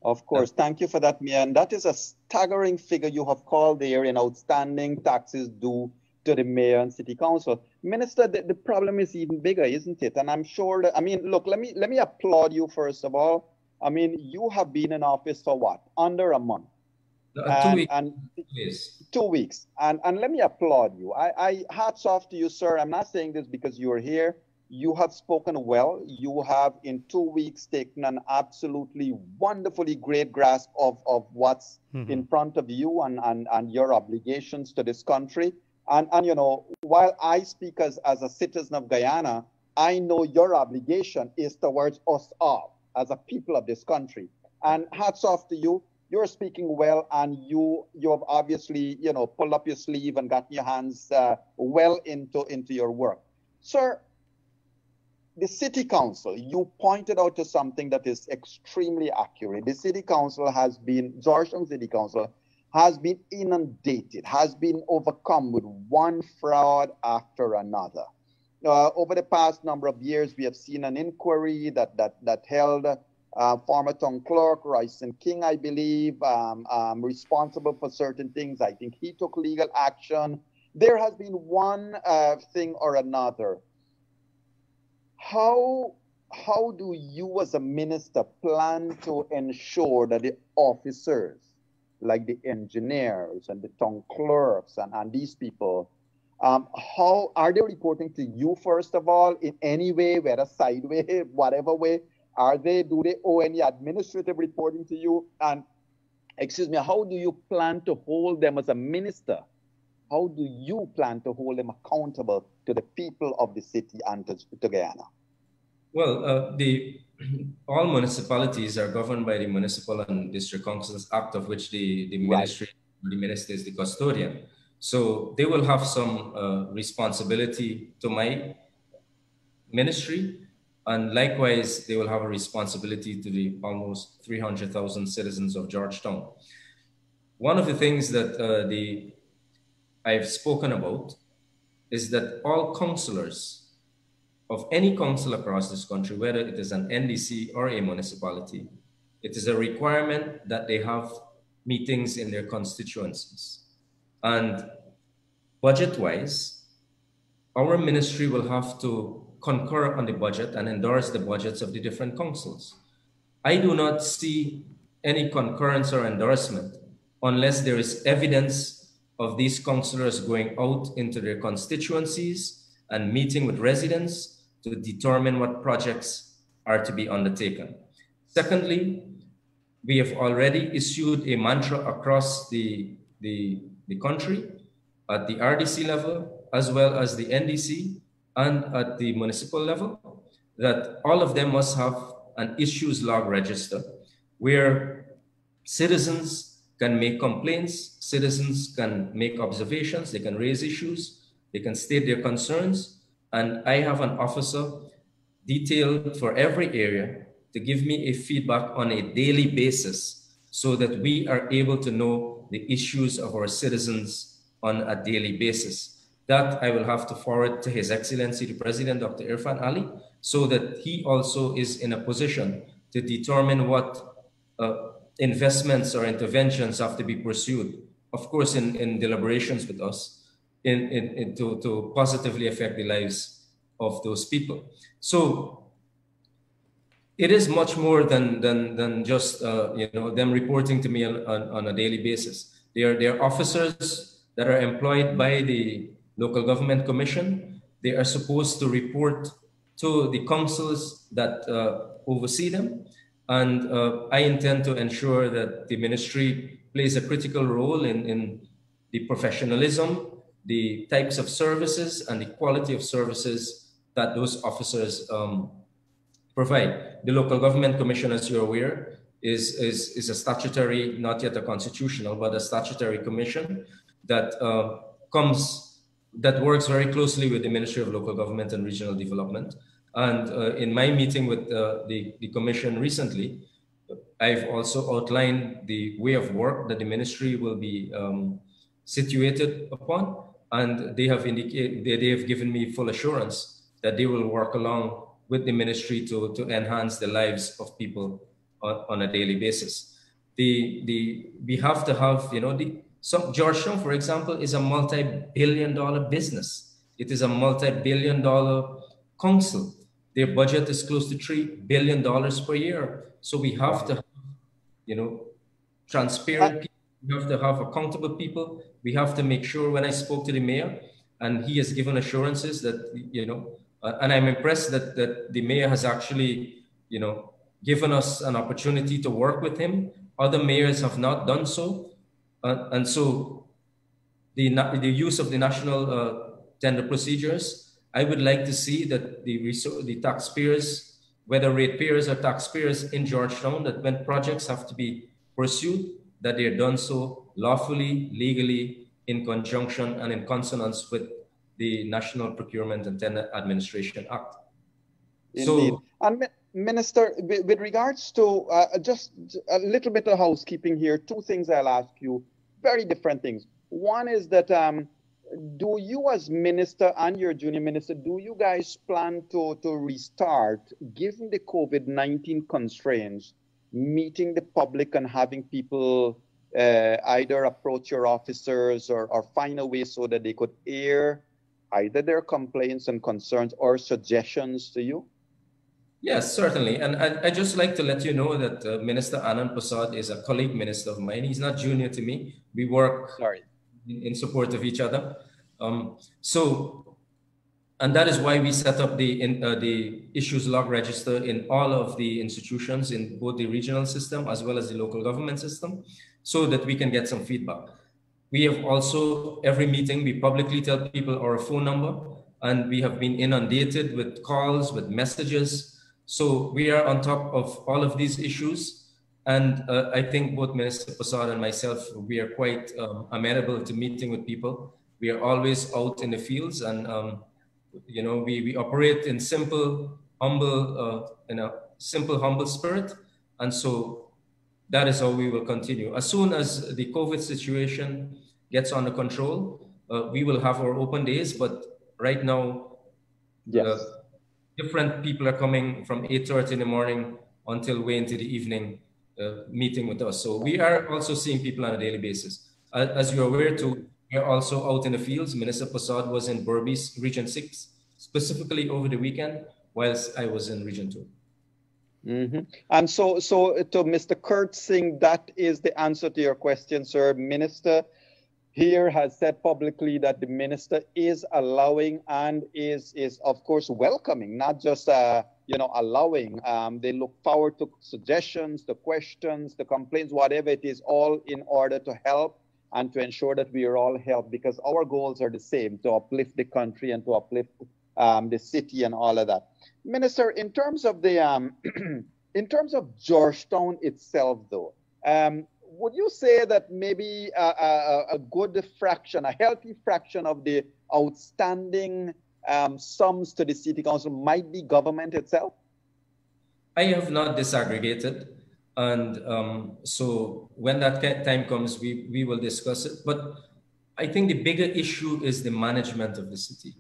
Of course. Thank you for that, Mia. And that is a staggering figure you have called there in outstanding taxes due to the mayor and city council. Minister, the problem is even bigger, isn't it? And I'm sure that, look, let me applaud you first of all. You have been in office for what? Under a month. 2 weeks. Yes. 2 weeks. And let me applaud you. I hats off to you, sir. I'm not saying this because you're here. You have spoken well. You have in 2 weeks taken an absolutely wonderfully great grasp of what's in front of you and your obligations to this country. And while I speak as a citizen of Guyana, I know your obligation is towards us all as a people of this country. And hats off to you. You're speaking well, and you have obviously, pulled up your sleeve and gotten your hands well into your work. Sir, the city council, you pointed out to something that is extremely accurate. The city council has been, Georgetown City Council has been inundated, has been overcome with one fraud after another. Over the past number of years, we have seen an inquiry that held former town clerk Royston King, I believe, responsible for certain things. I think he took legal action. There has been one thing or another. How do you as a minister plan to ensure that the officers, like the engineers and the town clerks and these people, how are they reporting to you, first of all, in any way, whether sideways, whatever way? Do they owe any administrative reporting to you? And, excuse me, how do you plan to hold them as a minister? How do you plan to hold them accountable to the people of the city and to Guyana? Well, all municipalities are governed by the Municipal and District Councils Act, of which the ministry, the minister is the custodian. So they will have some responsibility to my ministry, and likewise, they will have a responsibility to the almost 300,000 citizens of Georgetown. One of the things that I've spoken about is that all councillors of any council across this country, whether it is an NDC or a municipality, it is a requirement that they have meetings in their constituencies. And budget-wise, our ministry will have to concur on the budget and endorse the budgets of the different councils. I do not see any concurrence or endorsement unless there is evidence of these councillors going out into their constituencies and meeting with residents to determine what projects are to be undertaken. Secondly, we have already issued a mantra across the country at the RDC level, as well as the NDC and at the municipal level, that all of them must have an issues log register where citizens can make complaints, citizens can make observations, they can raise issues, they can state their concerns, and I have an officer detailed for every area to give me a feedback on a daily basis so that we are able to know the issues of our citizens on a daily basis. That I will have to forward to His Excellency, the President, Dr. Irfan Ali, so that he also is in a position to determine what investments or interventions have to be pursued, of course, in deliberations with us, to positively affect the lives of those people. So it is much more than just them reporting to me on a daily basis. They are officers that are employed by the Local Government Commission. They are supposed to report to the councils that oversee them. And I intend to ensure that the ministry plays a critical role in the professionalism, the types of services, and the quality of services that those officers provide. The Local Government Commission, as you're aware, is a statutory, not yet a constitutional, but a statutory commission that works very closely with the Ministry of Local Government and Regional Development. And in my meeting with the commission recently, I've also outlined the way of work that the ministry will be situated upon. And they have indicated, they have given me full assurance that they will work along with the ministry to enhance the lives of people on a daily basis. We have to have, Georgetown, for example, is a multi-billion-dollar business. It is a multi-billion-dollar council. Their budget is close to $3 billion per year. So we have to have, transparent people. We have to have accountable people. We have to make sure. When I spoke to the mayor, and he has given assurances that, and I'm impressed that the mayor has actually, given us an opportunity to work with him. Other mayors have not done so. And so the use of the national tender procedures, I would like to see that the taxpayers, whether ratepayers or taxpayers in Georgetown, that when projects have to be pursued, that they are done so lawfully, legally, in conjunction and in consonance with the National Procurement and Tender Administration Act. Indeed. So, And Minister, with regards to just a little bit of housekeeping here, two things I'll ask you, very different things. One is that do you as minister and your junior minister, do you guys plan to restart, given the COVID-19 constraints, meeting the public and having people either approach your officers or find a way so that they could air either their complaints and concerns or suggestions to you? yes, certainly. And I just like to let you know that Minister Anand Prasad is a colleague minister of mine. He's not junior to me. We work in support of each other. And that is why we set up the issues log register in all of the institutions in both the regional system as well as the local government system, so that we can get some feedback. We have also, every meeting, we publicly tell people our phone number, and we have been inundated with calls, with messages. So we are on top of all of these issues. And I think both Minister Prasad and myself, we are quite amenable to meeting with people. We are always out in the fields, and we operate in simple, humble spirit. And so that is how we will continue. As soon as the COVID situation gets under control, we will have our open days. But right now, different people are coming from 8:30 in the morning until way into the evening, meeting with us. So we are also seeing people on a daily basis. As you're aware too, we are also out in the fields. Minister Prasad was in Berbice, Region 6, specifically over the weekend, whilst I was in Region 2. Mm-hmm. And so to Mr. Kurt Singh, that is the answer to your question, sir. Minister here has said publicly that the minister is allowing and is of course welcoming, not just allowing. They look forward to suggestions, the questions, the complaints, whatever it is, all in order to help and to ensure that we are all helped, because our goals are the same, to uplift the country and to uplift the city and all of that. Minister, in terms of the in terms of Georgetown itself, though, would you say that maybe a good fraction, a healthy fraction of the outstanding sums to the city council might be government itself? I have not disaggregated, and so when that time comes, we will discuss it. But I think the bigger issue is the management of the city.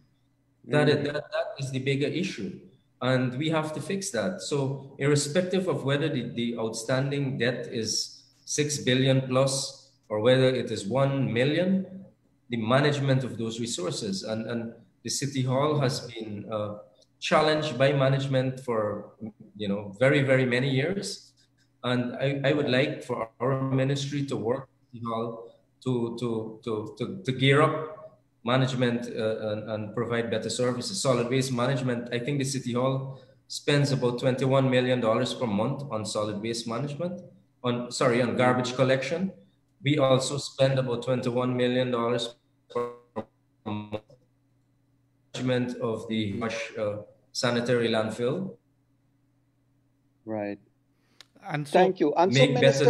That is the bigger issue, and we have to fix that. So irrespective of whether the outstanding debt is 6 billion plus or whether it is 1 million, the management of those resources, and the City Hall has been challenged by management for very, very many years. And I would like for our ministry to work with City Hall to gear up management and provide better services. Solid waste management, I think the City Hall spends about $21 million per month on solid waste management, on garbage collection. We also spend about $21 million per month management of the sanitary landfill. Right. And so thank you. And so, Minister,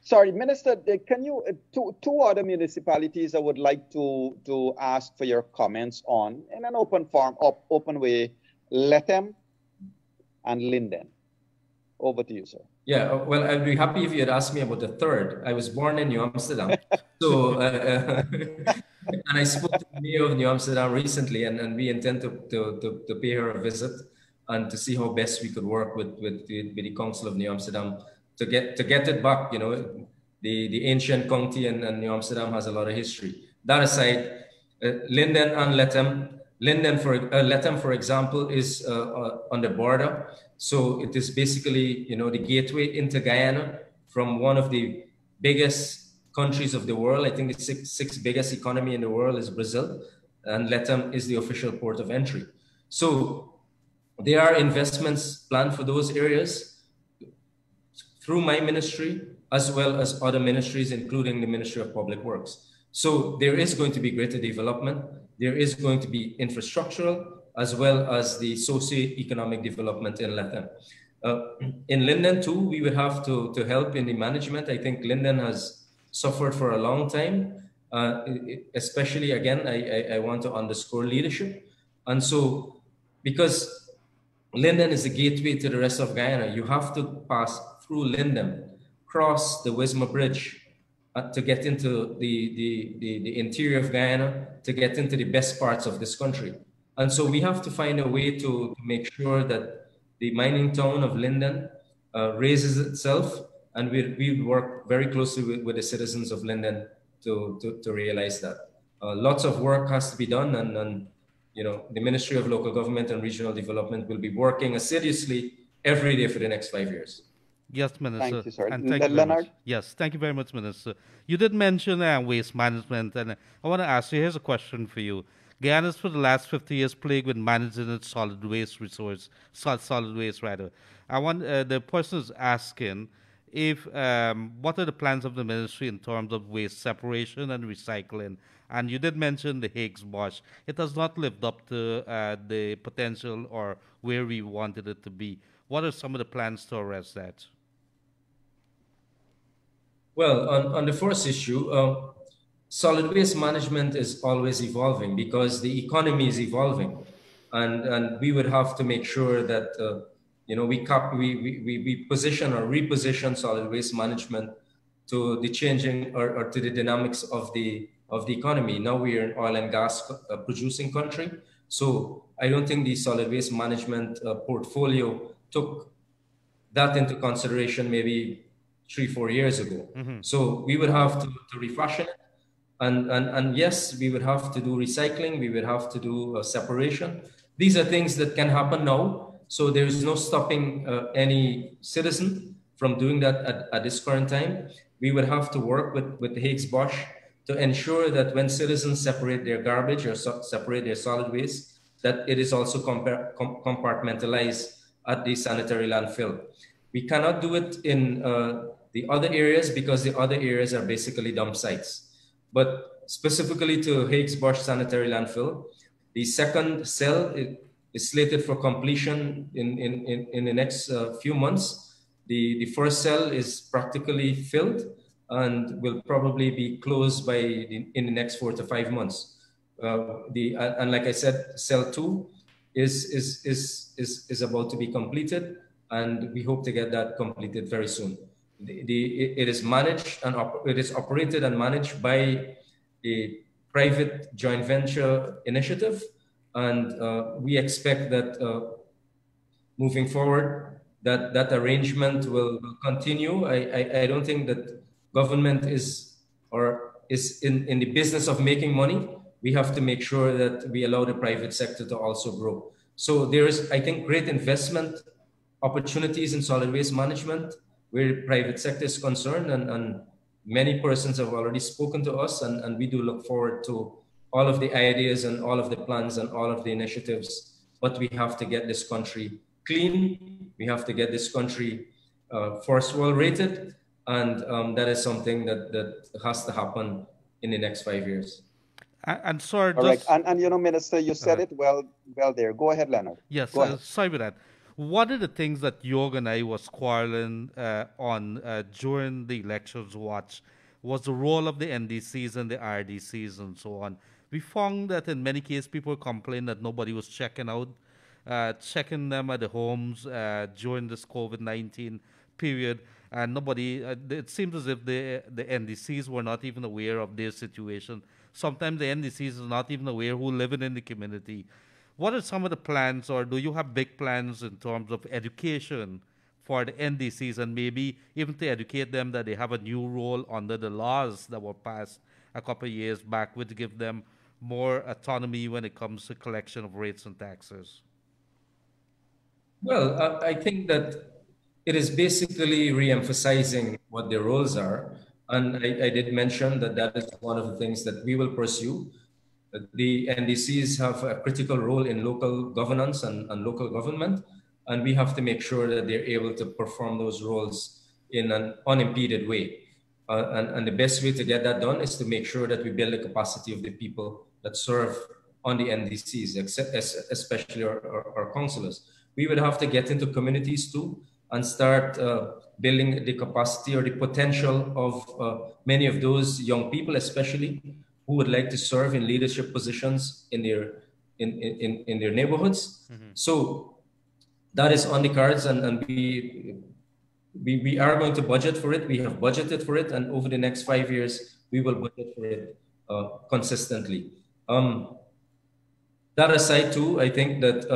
Sorry, Minister, can you, two other municipalities I would like to ask for your comments on in an open way, Lethem and Linden. Over to you, sir. Yeah, well, I'd be happy if you had asked me about the third. I was born in New Amsterdam. So, and I spoke to the mayor of New Amsterdam recently, and we intend to pay her a visit and to see how best we could work with the Council of New Amsterdam to get it back. The ancient county and New Amsterdam has a lot of history. That aside, Linden and Lethem. Lethem, for example, is on the border. So it is basically, the gateway into Guyana from one of the biggest countries of the world. I think the sixth biggest economy in the world is Brazil, and Lethem is the official port of entry. So there are investments planned for those areas through my ministry, as well as other ministries, including the Ministry of Public Works. So there is going to be greater development. There is going to be infrastructural, as well as the socio-economic development in Lethem. In Linden too, we would have to help in the management. I think Linden has suffered for a long time, especially, again, I want to underscore leadership. And so, because Linden is the gateway to the rest of Guyana, you have to pass through Linden, cross the Wisma Bridge to get into the interior of Guyana, to get into the best parts of this country. And so we have to find a way to make sure that the mining town of Linden raises itself, and we work very closely with the citizens of Linden to realize that. Lots of work has to be done, and you know, the Ministry of Local Government and Regional Development will be working assiduously every day for the next 5 years. Yes, Minister. Thank you, sir. And thank you very Leonard? much. Yes, thank you very much, Minister. You did mention waste management, and I want to ask you, here's a question for you. Guyana is for the last 50 years plagued with managing its solid waste resource, solid waste rather. I want the person is asking if what are the plans of the ministry in terms of waste separation and recycling? And you did mention the Higgs Bosch. It has not lived up to the potential or where we wanted it to be. What are some of the plans to arrest that? Well, on the first issue, solid waste management is always evolving because the economy is evolving, and we would have to make sure that you know, we position or reposition solid waste management to the changing or to the dynamics of the economy. Now we are an oil and gas producing country, so I don't think the solid waste management portfolio took that into consideration maybe 3-4 years ago. So we would have to refashion it. And yes, we would have to do recycling. We would have to do separation. These are things that can happen now. So there is no stopping any citizen from doing that at this current time. We would have to work with the Higgs Bosch to ensure that when citizens separate their garbage or separate their solid waste, that it is also compartmentalized at the sanitary landfill. We cannot do it in the other areas because the other areas are basically dump sites. But specifically to Higgs Bosch sanitary landfill, the second cell is slated for completion in the next few months. The first cell is practically filled and will probably be closed in the next 4 to 5 months. And like I said, cell 2 is about to be completed, and we hope to get that completed very soon. It is managed and it is operated and managed by a private joint venture initiative, and we expect that moving forward, that arrangement will continue. I don't think that government is in the business of making money. We have to make sure that we allow the private sector to also grow. So there is, I think, great investment opportunities in solid waste management where private sector is concerned, and many persons have already spoken to us, and we do look forward to all of the ideas and all of the plans and all of the initiatives. But we have to get this country clean. We have to get this country first world rated, and that is something that has to happen in the next 5 years. And sorry, all right. And you know, Minister, you said it well there. Go ahead, Leonard. Yes, Go ahead. sorry about that. One of the things that Yog and I was quarreling on during the elections watch was the role of the NDCs and the RDCs and so on. We found that in many cases people complained that nobody was checking them at the homes during this COVID-19 period, and nobody. It seems as if the NDCs were not even aware of their situation. Sometimes the NDCs are not even aware who living in the community. What are some of the plans, or do you have big plans in terms of education for the NDCs, and maybe even to educate them that they have a new role under the laws that were passed a couple of years back, which give them more autonomy when it comes to collection of rates and taxes? Well, I think that it is basically re-emphasizing what their roles are. And I did mention that is one of the things that we will pursue. The NDCs have a critical role in local governance and local government, and we have to make sure that they're able to perform those roles in an unimpeded way. And the best way to get that done is to make sure that we build the capacity of the people that serve on the NDCs, especially our councillors. We would have to get into communities too and start building the capacity or the potential of many of those young people, especially, who would like to serve in leadership positions in their in their neighborhoods. So that is on the cards, and we are going to budget for it. We have budgeted for it, and over the next 5 years, we will budget for it consistently. That aside, too, I think that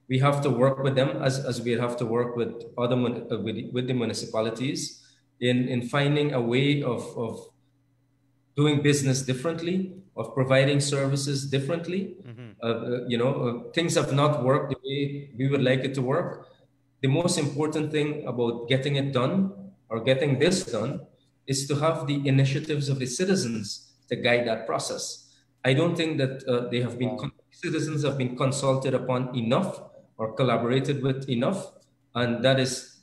we have to work with them as we have to work with other with the municipalities in finding a way of doing business differently, of providing services differently. Things have not worked the way we would like it to work. The most important thing about getting it done or getting this done is to have the initiatives of the citizens to guide that process. I don't think that citizens have been consulted upon enough or collaborated with enough, and that is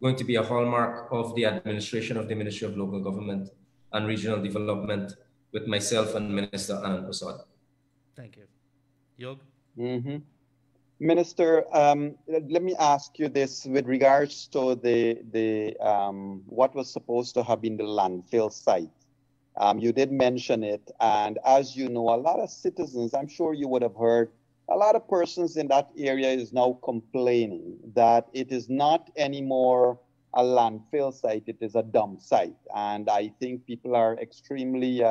going to be a hallmark of the administration of the Ministry of Local Government and Regional Development with myself and Minister Anand Prasad. Thank you. Yog? Minister, let me ask you this with regards to the what was supposed to have been the landfill site. You did mention it, and as you know, a lot of citizens, I'm sure you would have heard, a lot of persons in that area is now complaining that it is not anymore a landfill site, it is a dump site. And I think people are extremely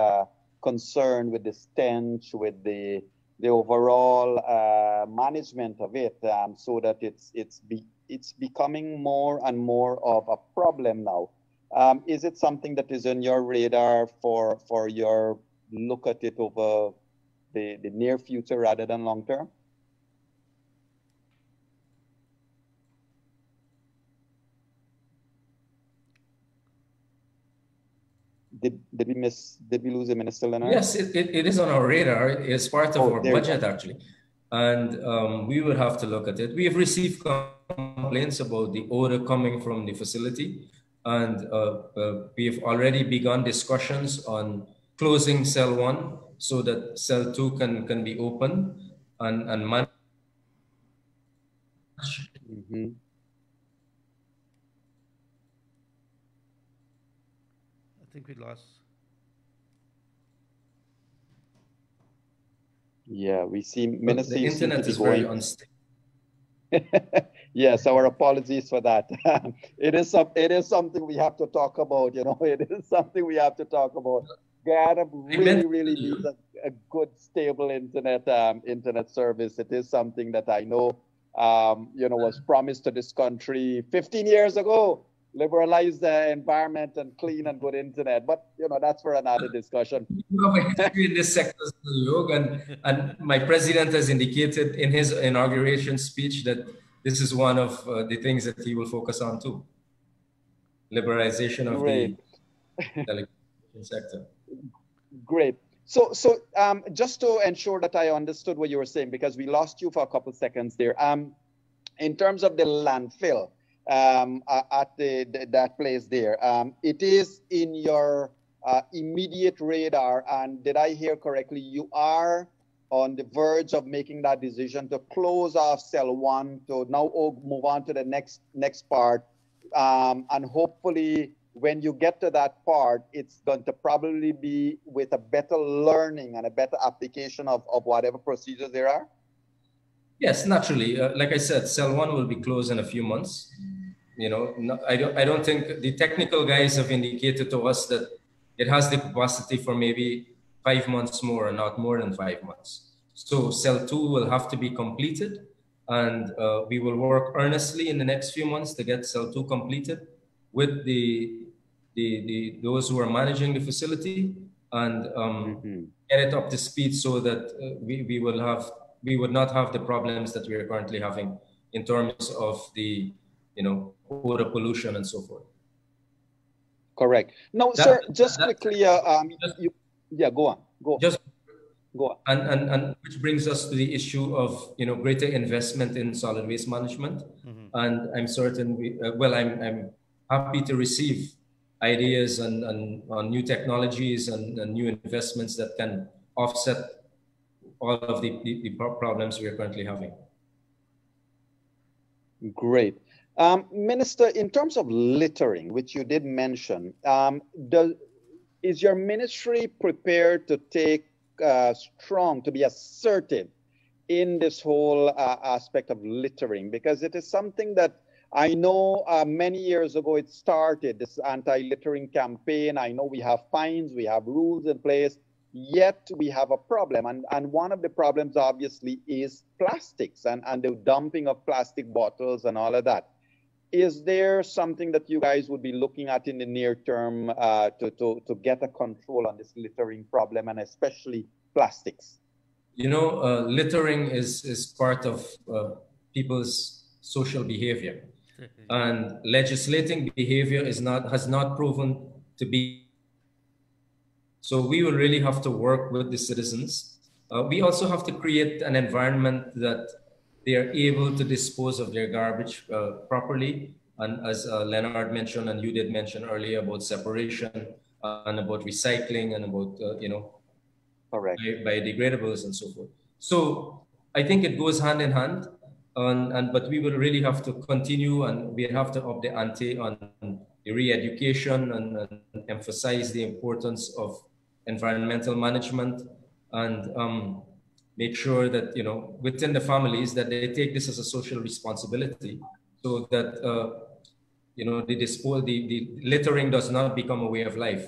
concerned with the stench, with the overall management of it, so that it's becoming more and more of a problem now. Is it something that is on your radar for your look at it over the near future rather than long term? Did we lose the Minister Leonard? Yes, it is on our radar. It's part of our budget, actually. And we will have to look at it. We have received complaints about the odor coming from the facility. And we have already begun discussions on closing cell 1 so that cell 2 can be open and managed. I think we lost. Yeah, we see Minister. The internet is very unstable. Yes, our apologies for that. It is something we have to talk about. You know, it is something we have to talk about. Guyana really needs a good, stable internet service. It is something that I know, was promised to this country 15 years ago. Liberalize the environment and clean and good internet. But, that's for another discussion. You have a history in this sector, Yog, and my president has indicated in his inauguration speech that this is one of the things that he will focus on too. Liberalization of the telecommunication sector. Great. So just to ensure that I understood what you were saying, because we lost you for a couple seconds there. In terms of the landfill, at that place there, it is in your immediate radar, and did I hear correctly, you are on the verge of making that decision to close off cell 1 to now move on to the next part, and hopefully when you get to that part, it's going to probably be with a better learning and a better application of whatever procedures there are? Yes, naturally. Like I said, cell 1 will be closed in a few months. I don't think the technical guys have indicated to us that it has the capacity for maybe 5 months more, or not more than 5 months. So cell 2 will have to be completed, and we will work earnestly in the next few months to get cell 2 completed with those who are managing the facility, and get it up to speed so that we would not have the problems that we are currently having in terms of the odor pollution and so forth. Correct. Now, sir, just quickly, go on. Go on. And which brings us to the issue of greater investment in solid waste management. And I'm certain I'm happy to receive ideas on new technologies and new investments that can offset all of the problems we are currently having. Great. Minister, in terms of littering, which you did mention, is your ministry prepared to take to be assertive in this whole aspect of littering, because it is something that I know many years ago it started, this anti-littering campaign. I know we have fines, we have rules in place, yet we have a problem. And one of the problems obviously is plastics and the dumping of plastic bottles and all of that. Is there something that you guys would be looking at in the near term to get a control on this littering problem, and especially plastics? You know, littering is part of people's social behavior. And legislating behavior has not proven to be. So we will really have to work with the citizens. We also have to create an environment that they are able to dispose of their garbage properly. And as Leonard mentioned, and you did mention earlier about separation and about recycling and about, correct, biodegradables and so forth. So I think it goes hand in hand. But we will really have to continue, and we have to up the ante on the re-education and emphasize the importance of environmental management, and make sure that, within the families, that they take this as a social responsibility, so that, the littering does not become a way of life.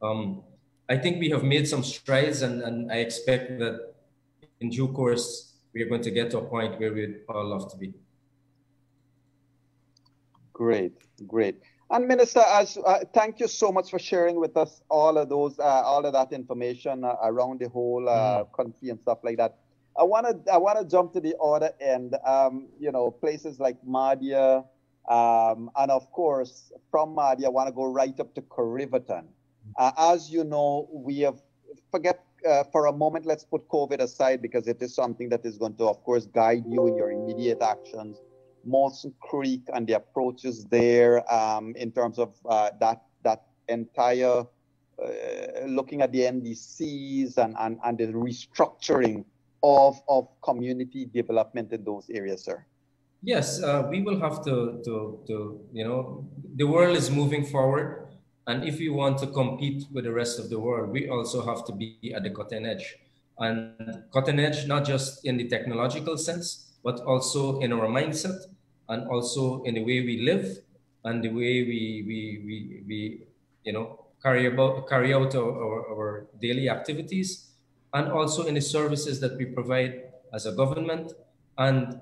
I think we have made some strides, and I expect that in due course, we are going to get to a point where we'd all love to be. Great, great. And Minister, thank you so much for sharing with us all of that information around the whole country and stuff like that. I want to jump to the other end. Places like Mahadeo, and of course from Mahadeo, I want to go right up to Corriverton. As you know, we have for a moment, let's put COVID aside, because it is something that is going to, of course, guide you in your immediate actions. Molson Creek and the approaches there, in terms of that entire looking at the NDCs and the restructuring of community development in those areas, sir. Yes, we will have to the world is moving forward. And if we want to compete with the rest of the world, we also have to be at the cutting edge. And cutting edge, not just in the technological sense, but also in our mindset, and also in the way we live, and the way we carry out our daily activities, and also in the services that we provide as a government and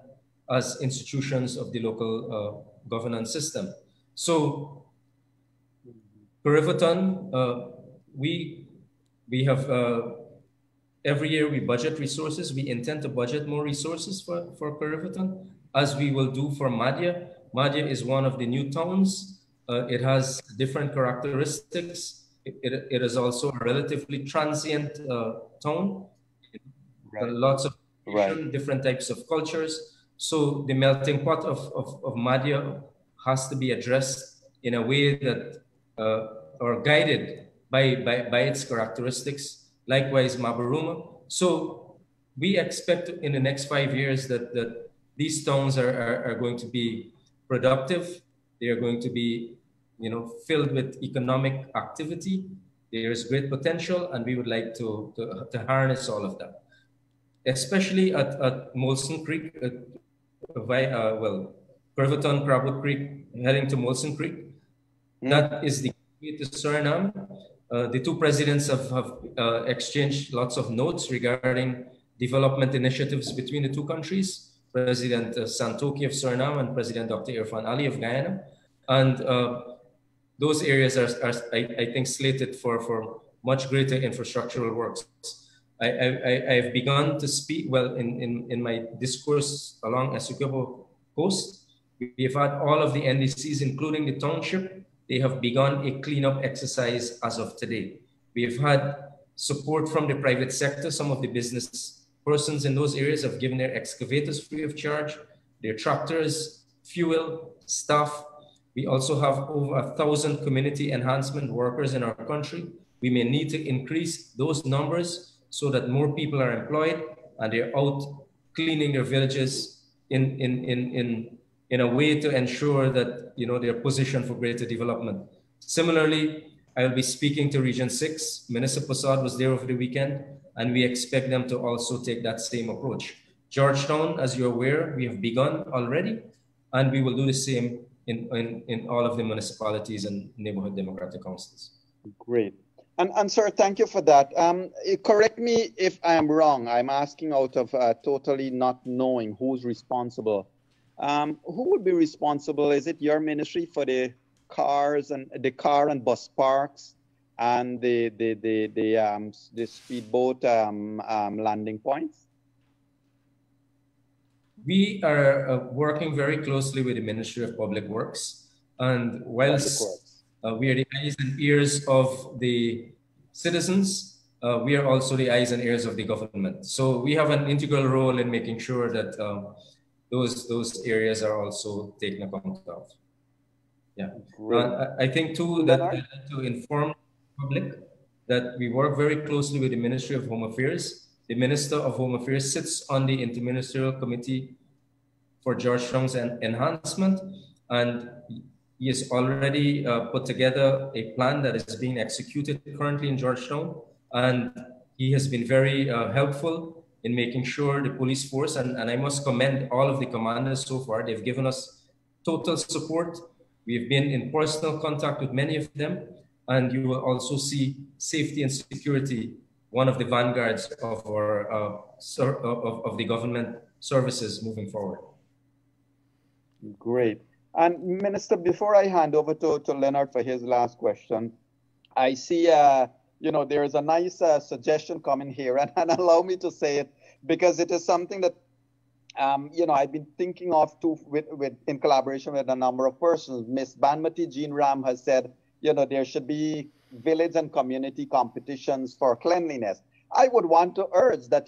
as institutions of the local governance system. So Corriverton, we have, every year we budget resources. We intend to budget more resources for Corriverton, as we will do for Mahadeo. Mahadeo is one of the new towns. It has different characteristics. It is also a relatively transient town. Right. Lots of different types of cultures. So the melting pot of Mahadeo has to be addressed in a way that or guided by its characteristics. Likewise, Mabaruma. So we expect in the next 5 years that these towns are going to be productive. They are going to be, filled with economic activity. There is great potential, and we would like to harness all of that, especially at Molson Creek, Corriverton, Crabwood Creek, heading to Molson Creek. That is the way to Suriname. The two presidents have exchanged lots of notes regarding development initiatives between the two countries. President Santoki of Suriname and President Dr. Irfan Ali of Guyana. And those areas are I think, slated for much greater infrastructural works. I've begun to speak, in my discourse along Essequibo Coast, we've had all of the NDCs, including the township. They have begun a cleanup exercise as of today. We have had support from the private sector. Some of the business persons in those areas have given their excavators free of charge, their tractors, fuel, staff. We also have over 1,000 community enhancement workers in our country. We may need to increase those numbers so that more people are employed and they're out cleaning their villages in a way to ensure that they're positioned for greater development. Similarly, I will be speaking to Region 6. Minister Prasad was there over the weekend, and we expect them to also take that same approach. Georgetown, as you're aware, we have begun already, and we will do the same in all of the municipalities and neighborhood democratic councils. Great. And sir, thank you for that. Correct me if I am wrong. I'm asking out of totally not knowing who's responsible. Who would be responsible? Is it your ministry for the cars and the car and bus parks and the speedboat landing points? We are working very closely with the Ministry of Public Works, and whilst we are the eyes and ears of the citizens, we are also the eyes and ears of the government. So we have an integral role in making sure that those areas are also taken account of. Yeah, I think too that to inform the public that we work very closely with the Ministry of Home Affairs. The Minister of Home Affairs sits on the Interministerial Committee for Georgetown's enhancement, and he has already put together a plan that is being executed currently in Georgetown, and he has been very helpful in making sure the police force, and I must commend all of the commanders so far. They've given us total support. We've been in personal contact with many of them, and you will also see safety and security, one of the vanguards of our of the government services moving forward. Great. And Minister, before I hand over to Leonard for his last question, I see, there is a nice suggestion coming here, and allow me to say it because it is something that, I've been thinking of too in collaboration with a number of persons. Miss Banmati Jean Ram has said, there should be village and community competitions for cleanliness. I would want to urge that,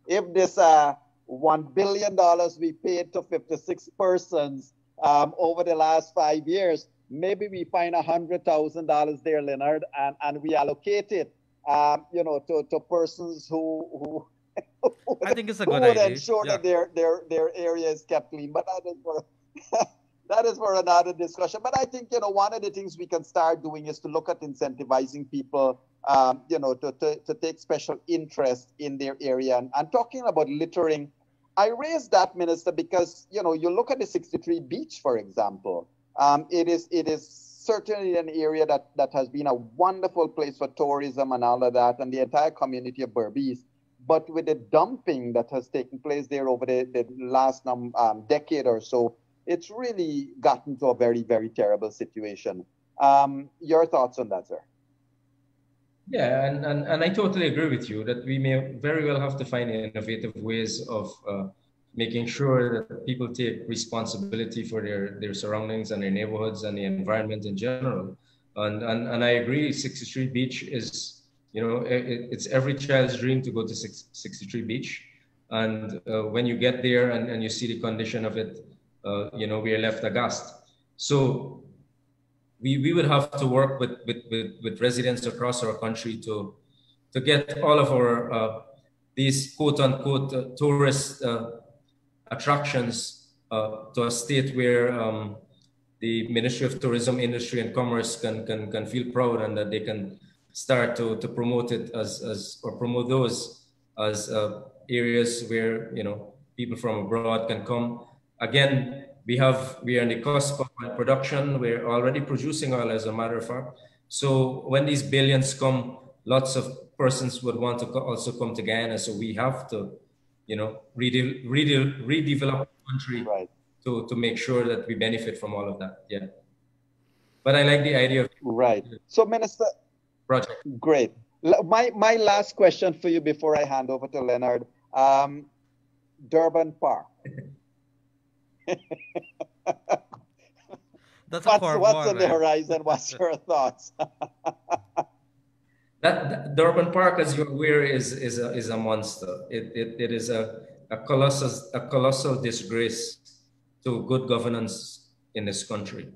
if this $1 billion we paid to 56 persons over the last 5 years, maybe we find $100,000 there, Leonard, and we allocate it, to persons who I think it's a good idea. Ensure that their area is kept clean. But that is for another discussion. But I think, one of the things we can start doing is to look at incentivizing people, to take special interest in their area. And talking about littering, I raised that, Minister, because, you look at the 63 beach, for example. It is certainly an area that has been a wonderful place for tourism and all of that, and the entire community of Berbice. But with the dumping that has taken place there over the last decade or so, it's really gotten to a very, very terrible situation. Your thoughts on that, sir? Yeah, and I totally agree with you that we may very well have to find innovative ways of making sure that people take responsibility for their surroundings and their neighborhoods and the environment in general. And I agree, 63 Beach is, it's every child's dream to go to 63 Beach. And when you get there and you see the condition of it, we are left aghast. So we would have to work with residents across our country to get all of our these quote unquote tourist attractions to a state where the Ministry of Tourism, Industry and Commerce can feel proud, and that they can start to promote it or promote those as areas where people from abroad can come. Again, we are on the cusp of production. We're already producing oil, as a matter of fact. So when these billions come, lots of persons would want to also come to Guyana. So we have to, redevelop the country, right, to make sure that we benefit from all of that. Yeah. But I like the idea of So, Minister, project. Great. My last question for you before I hand over to Leonard. Durban Park. That's what's on the horizon? What's your thoughts? That Durban Park, as you're aware, is a monster. It is a colossal disgrace to good governance in this country.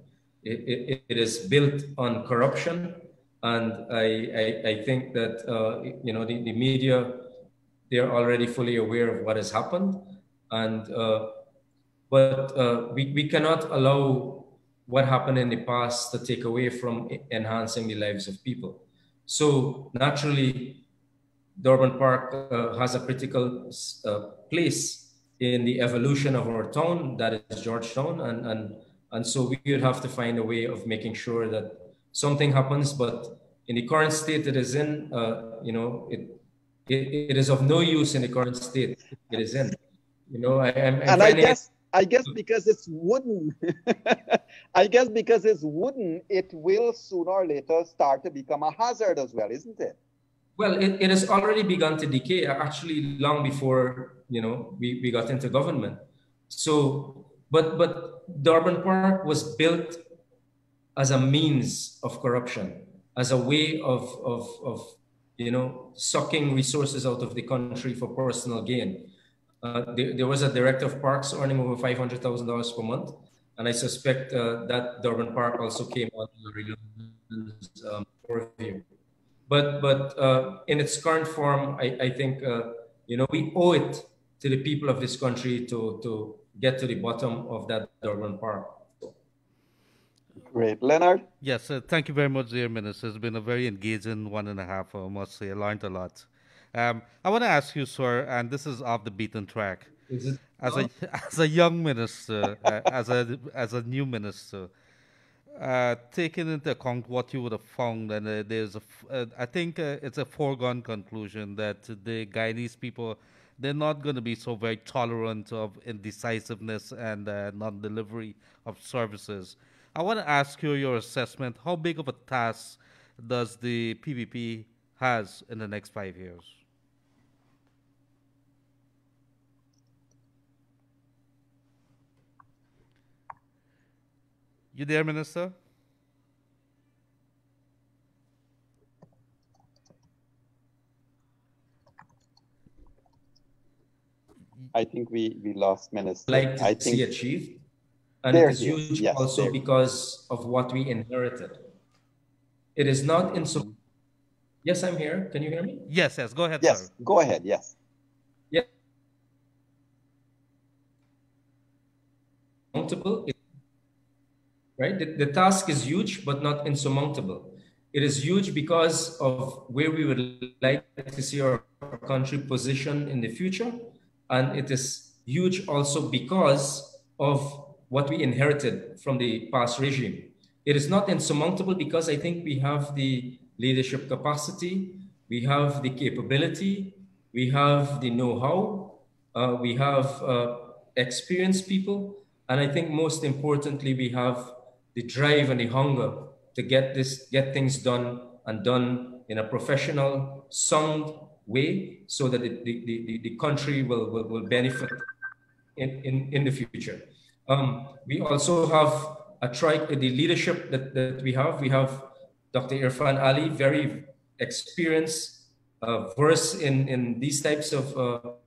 It is built on corruption, and I think that the media, they're already fully aware of what has happened, and but we cannot allow what happened in the past to take away from enhancing the lives of people. So naturally, Durban Park has a critical place in the evolution of our town, that is Georgetown, and so we would have to find a way of making sure that something happens. But in the current state it is in, it is of no use in the current state it is in. I'm And finding I guess because it's wooden, I guess because it's wooden, it will sooner or later start to become a hazard as well, isn't it? Well, it has already begun to decay, actually, long before we got into government. So, but Durban Park was built as a means of corruption, as a way of sucking resources out of the country for personal gain. There was a director of parks earning over $500,000 per month, and I suspect that Durban Park also came under the review. But in its current form, I think we owe it to the people of this country to get to the bottom of that Durban Park. Great. Leonard? Yes, thank you very much, dear Minister. It's been a very engaging 1.5 hours, I must say. I learned a lot. I want to ask you, sir, and this is off the beaten track. As a young minister, as a new minister, taking into account what you would have found, and I think it's a foregone conclusion that the Guyanese people, they're not going to be so very tolerant of indecisiveness and non-delivery of services. I want to ask you your assessment. How big of a task does the PPP has in the next 5 years? You there, Minister? I think we lost Minister. Like to see achieved. And it is huge also because of what we inherited. It is not in so. Yes, I'm here. Can you hear me? Yes, go ahead, yes, sir. Go ahead, yes. Yeah. Insurmountable, right? The task is huge, but not insurmountable. It is huge because of where we would like to see our country positioned in the future. And it is huge also because of what we inherited from the past regime. It is not insurmountable because I think we have the leadership capacity, we have the capability, we have the know-how, we have experienced people, and I think most importantly, we have the drive and the hunger to get things done, and done in a professional, sound way, so that the country will benefit in the future. We also have the leadership that we have. We have Dr. Irfan Ali, very experienced, versed in these types of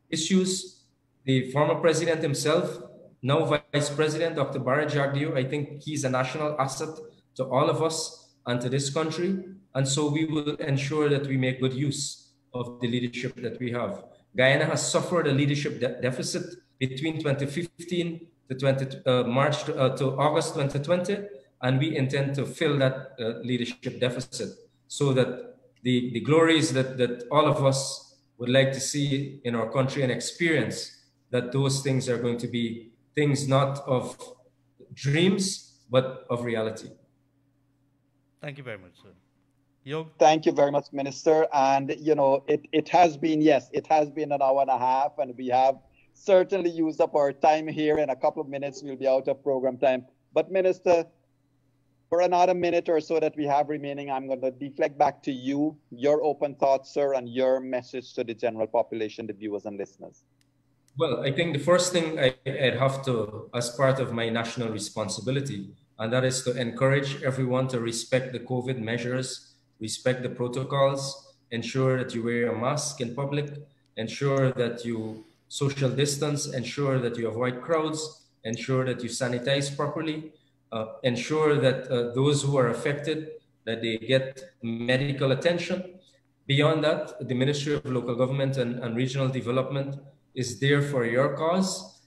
issues. The former president himself, now Vice President, Dr. Bara Jagdeo, I think he's a national asset to all of us and to this country. And so we will ensure that we make good use of the leadership that we have. Guyana has suffered a leadership deficit between 2015 to March to August 2020, and we intend to fill that leadership deficit so that the glories that all of us would like to see in our country and experience, that those things are going to be things not of dreams, but of reality. Thank you very much, sir. Yog? Thank you very much, Minister. And, it has been, it has been an hour and a half, and we have certainly used up our time here. In a couple of minutes, we'll be out of program time. But, Minister, for another minute or so that we have remaining, I'm going to deflect back to you, your open thoughts, sir, and your message to the general population, the viewers and listeners. Well, I think the first thing I'd have to, as part of my national responsibility, and that is to encourage everyone to respect the COVID measures, respect the protocols, ensure that you wear a mask in public, ensure that you social distance, ensure that you avoid crowds, ensure that you sanitize properly, ensure that those who are affected, that they get medical attention. Beyond that, the Ministry of Local Government and Regional Development is there for your cause.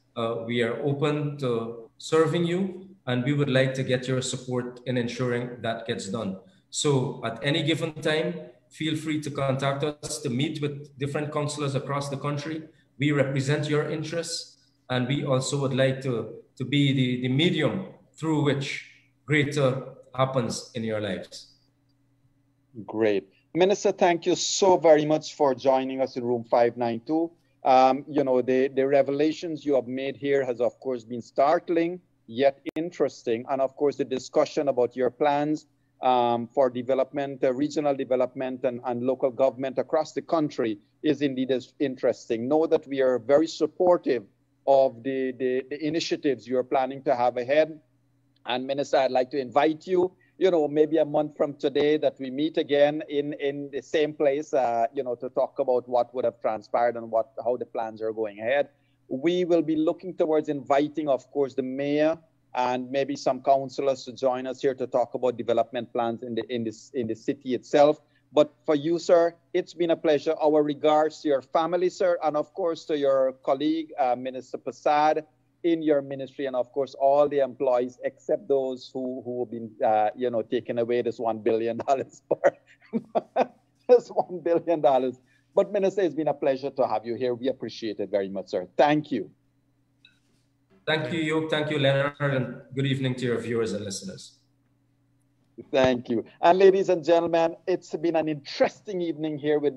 We are open to serving you, and we would like to get your support in ensuring that gets done. So at any given time, feel free to contact us to meet with different councillors across the country. We represent your interests, and we also would like to be the medium through which greater happens in your lives. Great. Minister, thank you so very much for joining us in room 592. You know, the revelations you have made here has, of course, been startling, yet interesting. And, of course, the discussion about your plans for development, regional development and local government across the country is indeed interesting. Know that we are very supportive of the initiatives you're planning to have ahead. And Minister, I'd like to invite you, you know, maybe a month from today that we meet again in the same place, you know, to talk about what would have transpired and how the plans are going ahead. We will be looking towards inviting, of course, the mayor and maybe some councillors to join us here to talk about development plans in the city itself. But for you, sir, it's been a pleasure. Our regards to your family, sir, and of course to your colleague, Minister Prasad, in your ministry, and of course all the employees except those who have been you know, taking away this $1 billion for this $1 billion. But Minister, it's been a pleasure to have you here. We appreciate it very much, sir. Thank you. Thank you, Yog. Thank you, Leonard, and good evening to your viewers and listeners. Thank you. And ladies and gentlemen, it's been an interesting evening here with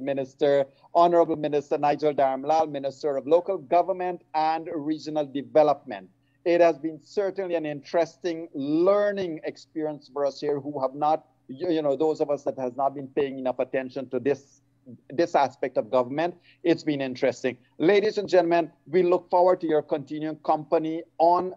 Honorable Minister Nigel Dharamlall, Minister of Local Government and Regional Development. It has been certainly an interesting learning experience for us here who have not, you know, those of us that has not been paying enough attention to this aspect of government. It's been interesting. Ladies and gentlemen, we look forward to your continuing company on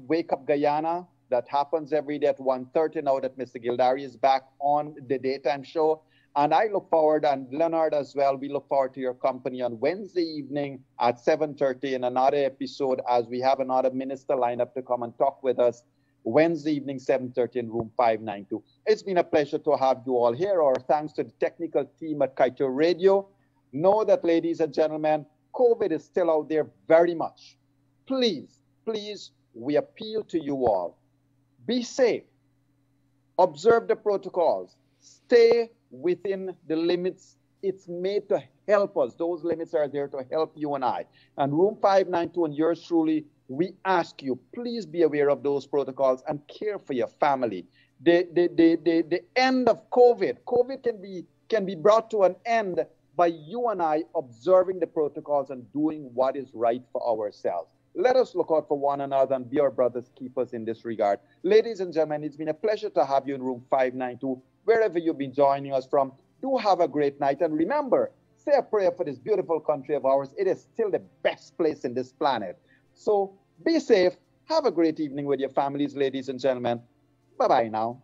Wake Up Guyana. That happens every day at 1:30 now that Mr. Gildarie is back on the daytime show. And I look forward, and Leonard as well, we look forward to your company on Wednesday evening at 7:30 in another episode as we have another minister lined up to come and talk with us Wednesday evening, 7:30 in room 592. It's been a pleasure to have you all here. Our thanks to the technical team at Kaito Radio. Know that, ladies and gentlemen, COVID is still out there very much. Please, please, we appeal to you all. Be safe, observe the protocols, stay within the limits. It's made to help us. Those limits are there to help you and I. And room 592 and yours truly, we ask you, please be aware of those protocols and care for your family. The end of COVID can be brought to an end by you and I observing the protocols and doing what is right for ourselves. Let us look out for one another and be our brothers' keepers in this regard. Ladies and gentlemen, it's been a pleasure to have you in room 592, wherever you've been joining us from. Do have a great night. And remember, say a prayer for this beautiful country of ours. It is still the best place in this planet. So be safe. Have a great evening with your families, ladies and gentlemen. Bye-bye now.